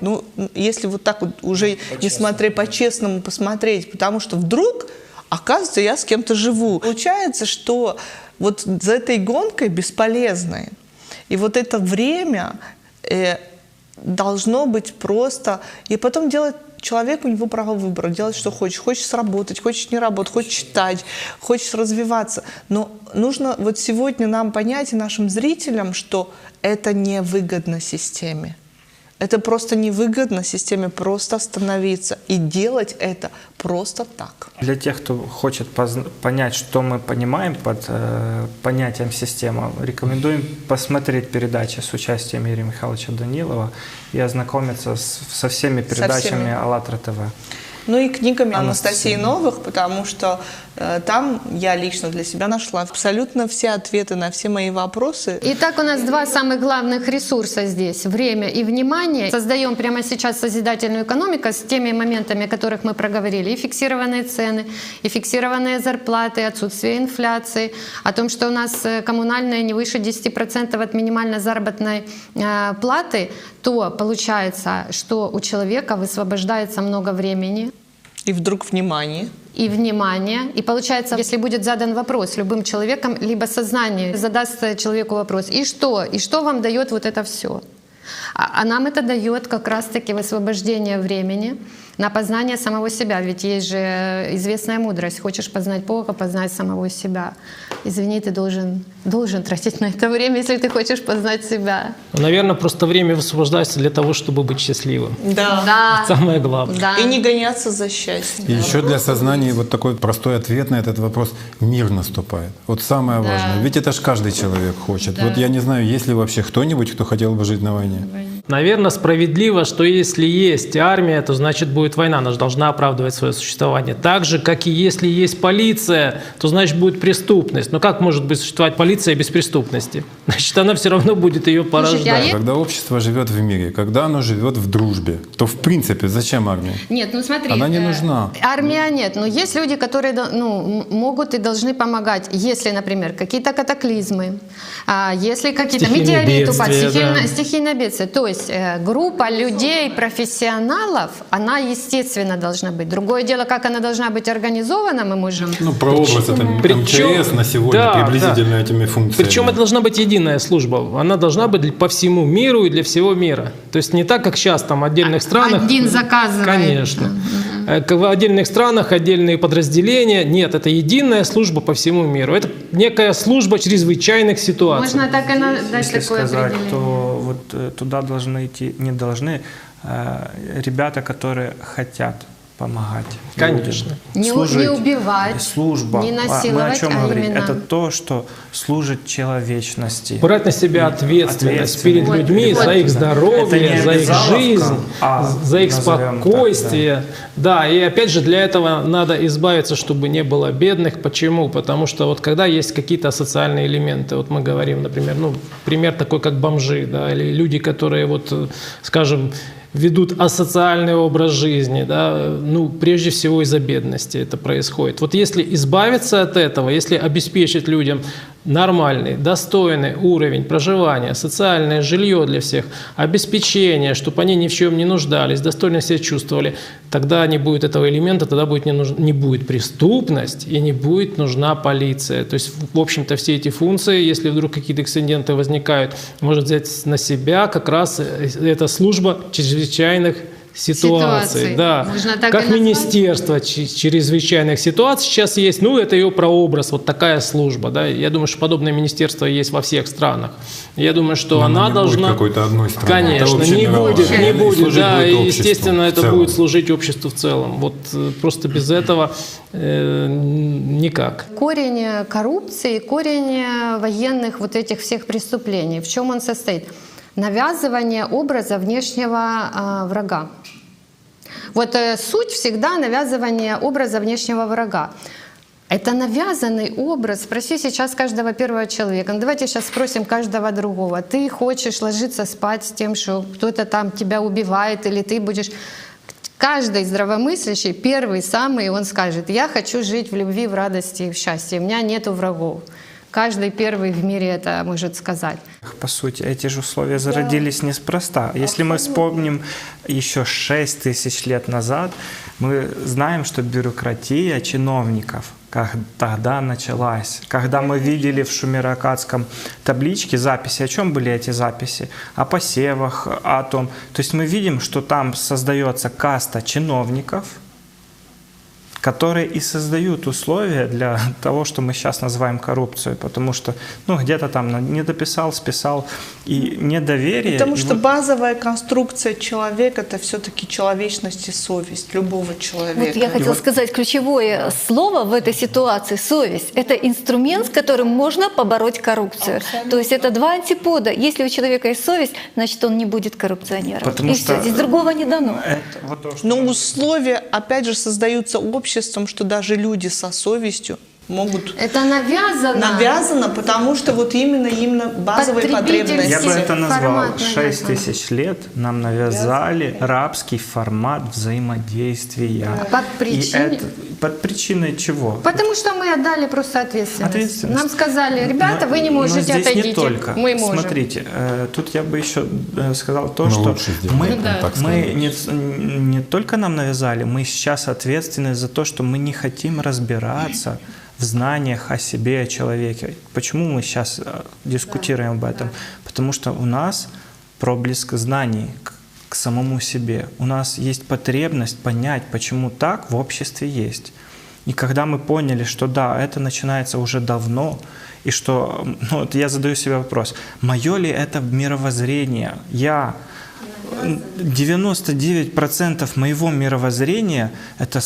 Если вот так вот уже не смотреть, по-честному посмотреть, потому что вдруг, оказывается, я с кем-то живу. Получается, что вот за этой гонкой бесполезной. И вот это время должно быть просто... И потом делать... Человек, у него право выбора, делать, что хочешь. Хочешь работать, хочешь не работать, хочешь читать, хочешь развиваться. Но нужно вот сегодня нам понять и нашим зрителям, что это невыгодно системе. Это просто невыгодно системе просто остановиться и делать это просто так. Для тех, кто хочет понять, что мы понимаем под понятием система, рекомендуем посмотреть передачи с участием Игоря Михайловича Данилова и ознакомиться со всеми передачами АЛЛАТРА ТВ. Ну и книгами Анастасии Новых, потому что там я лично для себя нашла абсолютно все ответы на все мои вопросы. Итак, у нас два самых главных ресурса здесь — время и внимание. Создаем прямо сейчас созидательную экономику с теми моментами, о которых мы проговорили. И фиксированные цены, и фиксированные зарплаты, отсутствие инфляции, о том, что у нас коммунальные не выше 10% от минимальной заработной платы, то получается, что у человека высвобождается много времени. И вдруг внимание. И внимание. И получается, если будет задан вопрос любым человеком, либо сознание задаст человеку вопрос: и что? И что вам дает вот это все? А нам это дает как раз-таки высвобождение времени на познание самого себя. Ведь есть же известная мудрость: хочешь познать Бога, познать самого себя. Извини, ты должен тратить на это время, если ты хочешь познать себя. Наверное, просто время высвобождается для того, чтобы быть счастливым. Да. Самое главное. Да. И не гоняться за счастьем. И еще для сознания вот такой простой ответ на этот вопрос: мир наступает. Вот самое важное. Ведь это ж каждый человек хочет. Да. Вот я не знаю, есть ли вообще кто-нибудь, кто хотел бы жить на войне. Наверное, справедливо, что если есть армия, то значит будет война. Она же должна оправдывать свое существование. Так же, как и если есть полиция, то значит будет преступность. Но как может быть существовать полиция без преступности? Значит, она все равно будет ее порождать. Когда общество живет в мире, когда оно живет в дружбе, то в принципе зачем армия? Нет, ну смотри. Она не нужна. Армия нет, но есть люди, которые могут и должны помогать, если, например, какие-то катаклизмы, если какие-то Стихийные метеориты упадут, бедствия, стихийное бедствие. То есть группа людей, профессионалов, она, естественно, должна быть. Другое дело, как она должна быть организована, мы можем... Ну, прообраз это МЧС на сегодня приблизительно этими функциями. Причем это должна быть единая служба. Она должна быть по всему миру и для всего мира. То есть не так, как сейчас там в отдельных странах. Один заказывает. Конечно. В отдельных странах отдельные подразделения. Нет, это единая служба по всему миру. Это некая служба чрезвычайных ситуаций. Можно так и дать Если такое сказать, определение. то вот туда должны идти, не должны, ребята, которые хотят помогать. Конечно. Не убивать, служба. не насиловать, Мы о чем говорим? именно... Это то, что служит человечности. Брать на себя ответственность перед людьми Вот. за их Это здоровье, не за их обязаловка, жизнь, за их назовем спокойствие. так, да, и опять же для этого надо избавиться, чтобы не было бедных. Почему? Потому что вот когда есть какие-то социальные элементы, вот мы говорим, например, пример такой, как бомжи, да, или люди, которые вот, скажем, ведут асоциальный образ жизни, да, прежде всего из-за бедности это происходит. Вот если избавиться от этого, если обеспечить людям нормальный, достойный уровень проживания, социальное жилье для всех, обеспечение, чтобы они ни в чем не нуждались, достойно себя чувствовали, тогда не будет этого элемента, тогда не будет преступность и не будет нужна полиция. То есть, в общем-то, все эти функции, если вдруг какие-то инциденты возникают, может взять на себя как раз эта служба чрезвычайных ситуаций. Да. Как министерство чрезвычайных ситуаций сейчас есть, это ее прообраз, вот такая служба. Да. Я думаю, что подобное министерство есть во всех странах. Я думаю, что она должна... какой-то одной страны. Конечно, не будет, да, и, естественно, это будет служить обществу в целом. Вот просто без этого никак. Корень коррупции, корень военных вот этих всех преступлений, в чем он состоит? Навязывание образа внешнего врага. Вот суть всегда навязывание образа внешнего врага. Это навязанный образ. Спроси сейчас каждого первого человека. Давайте сейчас спросим каждого другого. Ты хочешь ложиться спать с тем, что кто-то там тебя убивает, или ты будешь... Каждый здравомыслящий, первый, самый, он скажет: я хочу жить в любви, в радости, в счастье. У меня нету врагов. Каждый первый в мире это может сказать. По сути, эти же условия зародились неспроста. Если мы вспомним еще 6 тысяч лет назад, мы знаем, что бюрократия чиновников как тогда началась. Когда мы видели в шумеро-аккадском табличке записи, о чем были эти записи? О посевах, о том. То есть мы видим, что там создается каста чиновников, которые и создают условия для того, что мы сейчас называем коррупцией, потому что где-то там не дописал, списал, и недоверие. Потому что базовая конструкция человека — это все-таки человечность и совесть любого человека. Вот я хотела сказать, ключевое слово в этой ситуации — совесть. Это инструмент, с которым можно побороть коррупцию. То есть это два антипода. Если у человека есть совесть, значит, он не будет коррупционером. Потому и что все, здесь другого не дано. Но условия, опять же, создаются обществом, что даже люди со совестью могут... Это навязано, потому что вот именно базовые потребности. Я бы это назвал формат 6 тысяч лет нам навязали рабский формат взаимодействия. Под причиной? И это, под причиной чего? Потому что мы отдали просто ответственность. Нам сказали, ребята, вы не можете, здесь отойдите. Не только. Мы можем. Смотрите, тут я бы еще сказал то, что мы не только нам навязали, мы сейчас ответственны за то, что мы не хотим разбираться в знаниях о себе, о человеке. Почему мы сейчас дискутируем об этом? Потому что у нас проблеск знаний к самому себе. У нас есть потребность понять, почему так в обществе есть. И когда мы поняли, что да, это начинается уже давно, и что вот я задаю себе вопрос, мое ли это мировоззрение? 99% моего мировоззрения — это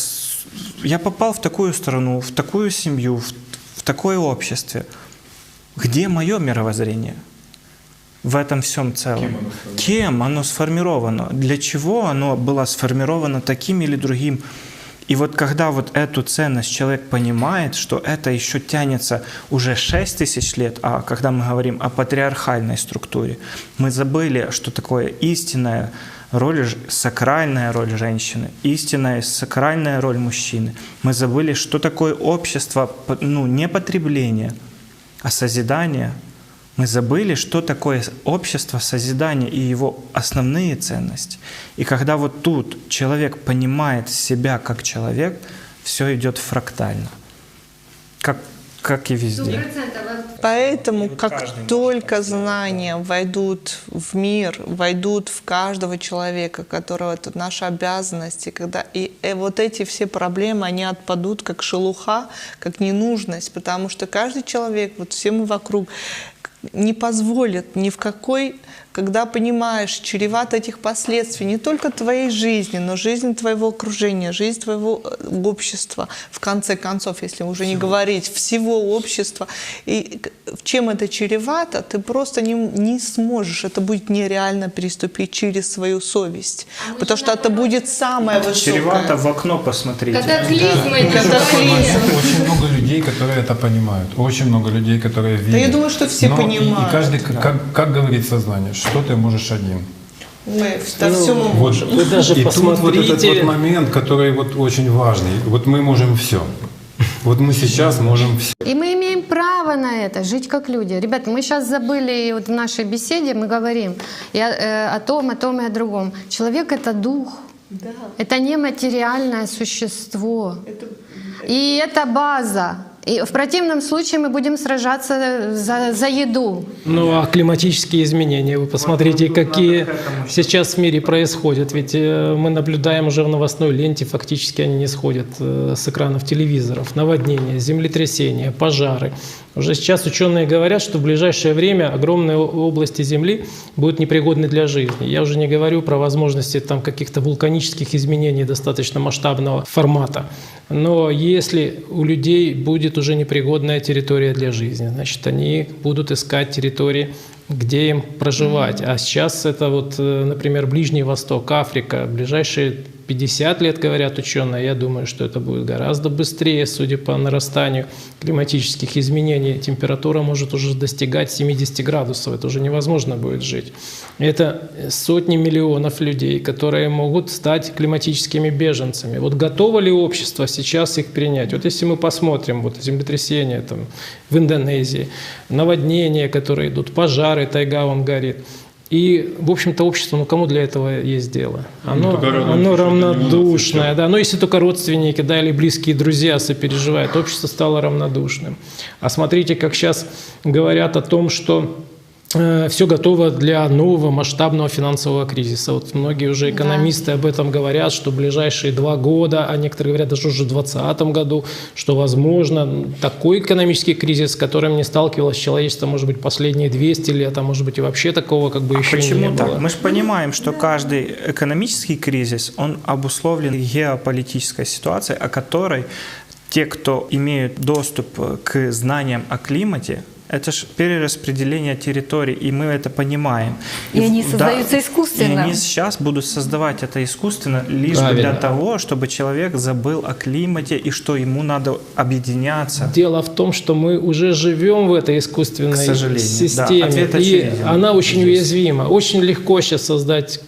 я попал в такую страну, в такую семью, в такое общество. Где мое мировоззрение в этом всем целом? Кем оно сформировано? Для чего оно было сформировано таким или другим? И вот когда вот эту ценность человек понимает, что это еще тянется уже 6 тысяч лет, а когда мы говорим о патриархальной структуре, мы забыли, что такое истинная роль, сакральная роль женщины, истинная сакральная роль мужчины. Мы забыли, что такое общество, не потребление, а созидание. Мы забыли, что такое общество созидания и его основные ценности. И когда вот тут человек понимает себя как человек, все идет фрактально, как и везде. Поэтому, как только знания войдут в мир, войдут в каждого человека, которого это наша обязанность, и вот эти все проблемы, они отпадут как шелуха, как ненужность, потому что каждый человек, вот все мы вокруг, не позволит ни в какой, когда понимаешь чревато этих последствий не только твоей жизни, но жизни твоего окружения, жизнь твоего общества, в конце концов, если уже не говорить, всего общества. И чем это чревато, ты просто не сможешь, это будет нереально переступить через свою совесть, потому что это будет самое высокое. Чревато в окно посмотрите. Катаклизмы. Очень много людей, которые это понимают. Очень много людей, которые видят. Да я думаю, что все понимают. И каждый, как говорит сознание, что ты можешь один. Мы все можем. Вы даже и посмотрите. тут вот этот вот момент, который вот очень важный. Вот мы можем все. Вот мы сейчас можем все. И мы имеем право на это, жить как люди. Ребята, мы сейчас забыли, и вот в нашей беседе мы говорим о том и о другом. Человек — это дух. Да. Это не материальное существо. И это база. И в противном случае мы будем сражаться за еду. Ну а климатические изменения, вы посмотрите, какие сейчас в мире происходят. Ведь мы наблюдаем уже в новостной ленте, фактически они не сходят с экранов телевизоров. Наводнения, землетрясения, пожары. Уже сейчас ученые говорят, что в ближайшее время огромные области Земли будут непригодны для жизни. Я уже не говорю про возможности там каких-то вулканических изменений достаточно масштабного формата. Но если у людей будет уже непригодная территория для жизни, значит, они будут искать территории, где им проживать. А сейчас это вот, например, Ближний Восток, Африка, ближайшие 50 лет, говорят ученые. Я думаю, что это будет гораздо быстрее, судя по нарастанию климатических изменений. Температура может уже достигать 70 градусов. Это уже невозможно будет жить. Это сотни миллионов людей, которые могут стать климатическими беженцами. Вот готово ли общество сейчас их принять? Вот если мы посмотрим, вот землетрясения там, в Индонезии, наводнения, которые идут, пожары, тайга вон горит. И, в общем-то, общество, кому для этого есть дело? Оно равнодушное, да. Но если только родственники, да, или близкие друзья сопереживают, общество стало равнодушным. А смотрите, как сейчас говорят о том, что все готово для нового масштабного финансового кризиса. Вот многие уже экономисты об этом говорят, что в ближайшие 2 года, а некоторые говорят даже уже в 2020 году, что возможно такой экономический кризис, с которым не сталкивалось человечество, может быть, последние 200 лет, а может быть и вообще такого как бы еще Почему не так? было. Мы же понимаем, что каждый экономический кризис, он обусловлен геополитической ситуацией, о которой те, кто имеют доступ к знаниям о климате, это же перераспределение территорий, и мы это понимаем. И они создаются искусственно. И они сейчас будут создавать это искусственно, лишь бы для того, чтобы человек забыл о климате и что ему надо объединяться. Дело в том, что мы уже живем в этой искусственной системе, ответ и очевиден. она очень уязвима. Очень легко сейчас создать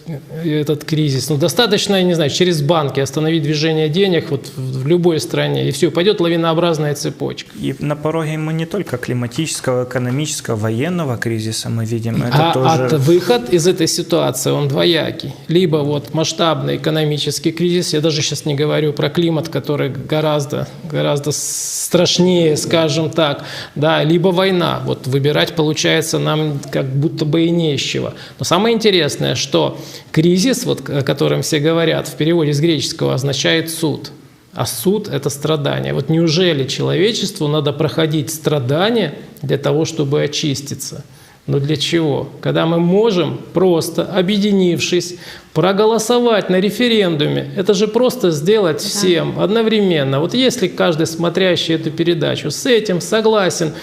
этот кризис. Ну, достаточно, я не знаю, через банки остановить движение денег вот в любой стране, и все, пойдет лавинообразная цепочка. И на пороге мы не только климатического, экономического, военного кризиса мы видим. Это тоже... Выход из этой ситуации, он двоякий. Либо вот масштабный экономический кризис, я даже сейчас не говорю про климат, который гораздо страшнее, скажем так, да, либо война. Вот выбирать получается нам как будто бы и не из чего. Но самое интересное, что кризис, вот, о котором все говорят, в переводе с греческого означает суд. А суд – это страдание. Вот неужели человечеству надо проходить страдания для того, чтобы очиститься? Но для чего? Когда мы можем просто, объединившись, проголосовать на референдуме, это же просто сделать всем одновременно. Вот если каждый, смотрящий эту передачу, с этим согласен,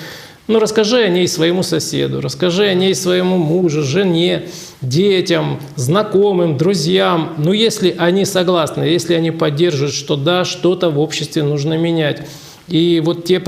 ну, расскажи о ней своему соседу, расскажи о ней своему мужу, жене, детям, знакомым, друзьям. Ну, если они согласны, если они поддерживают, что да, что-то в обществе нужно менять. И вот те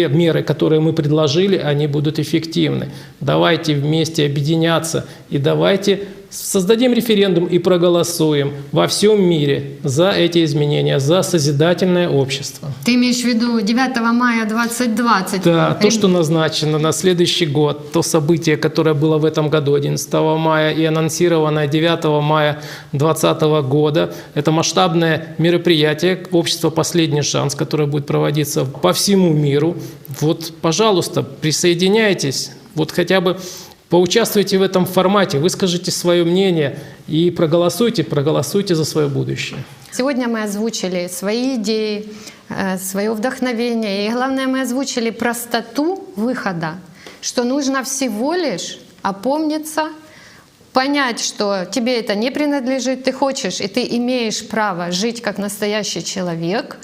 меры, которые мы предложили, они будут эффективны. Давайте вместе объединяться и давайте создадим референдум и проголосуем во всем мире за эти изменения, за созидательное общество. Ты имеешь в виду 9 мая 2020? Да, то, что назначено на следующий год, то событие, которое было в этом году, 11 мая, и анонсированное 9 мая 2020 года, это масштабное мероприятие «Общество. Последний шанс», которое будет проводиться по всему миру. Вот, пожалуйста, присоединяйтесь, вот хотя бы поучаствуйте в этом формате, выскажите свое мнение и проголосуйте за свое будущее. Сегодня мы озвучили свои идеи, свое вдохновение. И главное, мы озвучили простоту выхода, что нужно всего лишь опомниться, понять, что тебе это не принадлежит, ты хочешь и ты имеешь право жить как настоящий человек.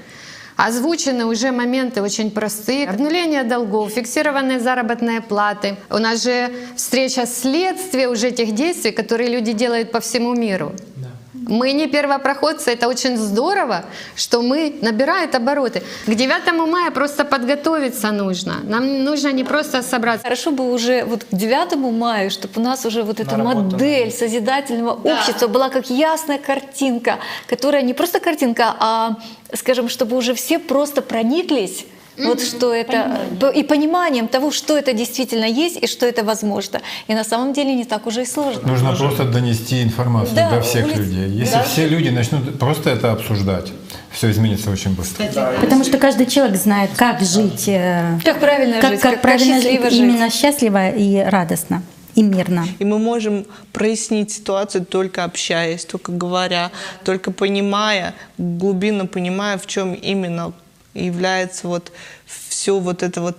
Озвучены уже моменты очень простые. Обнуление долгов, фиксированные заработные платы. У нас же встреча следствия уже тех действий, которые люди делают по всему миру. Да. Мы не первопроходцы, это очень здорово, что мы набирают обороты. К 9 мая просто подготовиться нужно. Нам нужно не просто собраться. Хорошо бы уже вот к 9 мая, чтобы у нас уже вот эта модель созидательного общества была как ясная картинка, которая не просто картинка, а, скажем, чтобы уже все просто прониклись вот что это, и пониманием того, что это действительно есть и что это возможно. И на самом деле не так уже и сложно. Нужно просто донести информацию до всех людей. Если все люди начнут просто это обсуждать, все изменится очень быстро. Потому что каждый человек знает, как жить, как правильно жить, как правильно счастливо жить, именно счастливо и радостно. И мирно. И мы можем прояснить ситуацию только общаясь, только говоря, только понимая, глубинно понимая, в чем именно является вот все вот это вот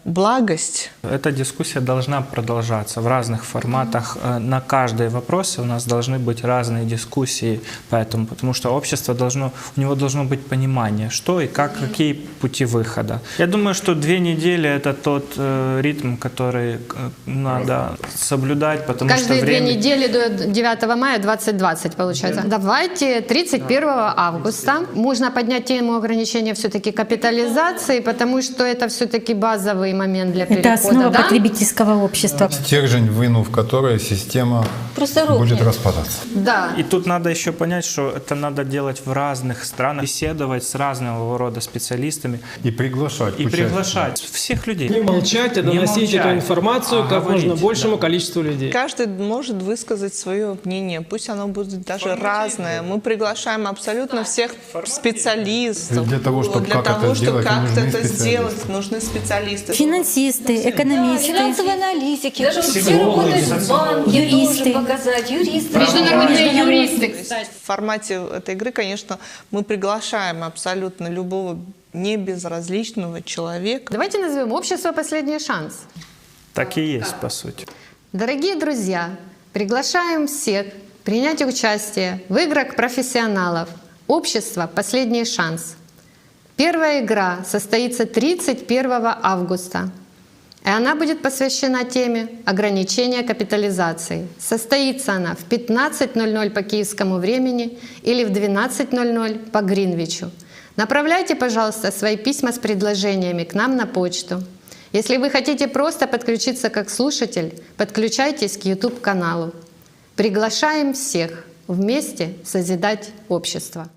благость. Эта дискуссия должна продолжаться в разных форматах. На каждый вопрос у нас должны быть разные дискуссии, поэтому, потому что общество у него должно быть понимание, что и как, какие пути выхода. Я думаю, что 2 недели — это тот ритм, который надо соблюдать, потому каждые что время... 2 недели до 9 мая 2020 получается. Давайте 31 августа можно поднять тему ограничения все-таки капитализации, потому что это все-таки базовый момент для перехода. Это основа потребительского общества. Стержень, вынув которой система будет распадаться. Да. И тут надо еще понять, что это надо делать в разных странах, беседовать с разного рода специалистами. И приглашать. И приглашать всех людей. Не молчать, а доносить эту информацию как можно большему количеству людей. Каждый может высказать свое мнение, пусть оно будет даже разное. Мы приглашаем абсолютно всех специалистов. Для того, чтобы как это сделать, нужны специалисты. финансисты, экономисты. Финансовые аналитики, все работают в банке, юристы. тоже показать, юристы. Международные юристы, В кстати. формате этой игры, конечно, мы приглашаем абсолютно любого небезразличного человека. Давайте назовем общество «Последний шанс». Так и есть, по сути. Дорогие друзья, приглашаем всех принять участие в играх профессионалов «Общество. Последний шанс». Первая игра состоится 31 августа, и она будет посвящена теме ограничения капитализации. Состоится она в 15:00 по киевскому времени или в 12:00 по Гринвичу. Направляйте, пожалуйста, свои письма с предложениями к нам на почту. Если вы хотите просто подключиться как слушатель, подключайтесь к YouTube-каналу. Приглашаем всех вместе созидать общество.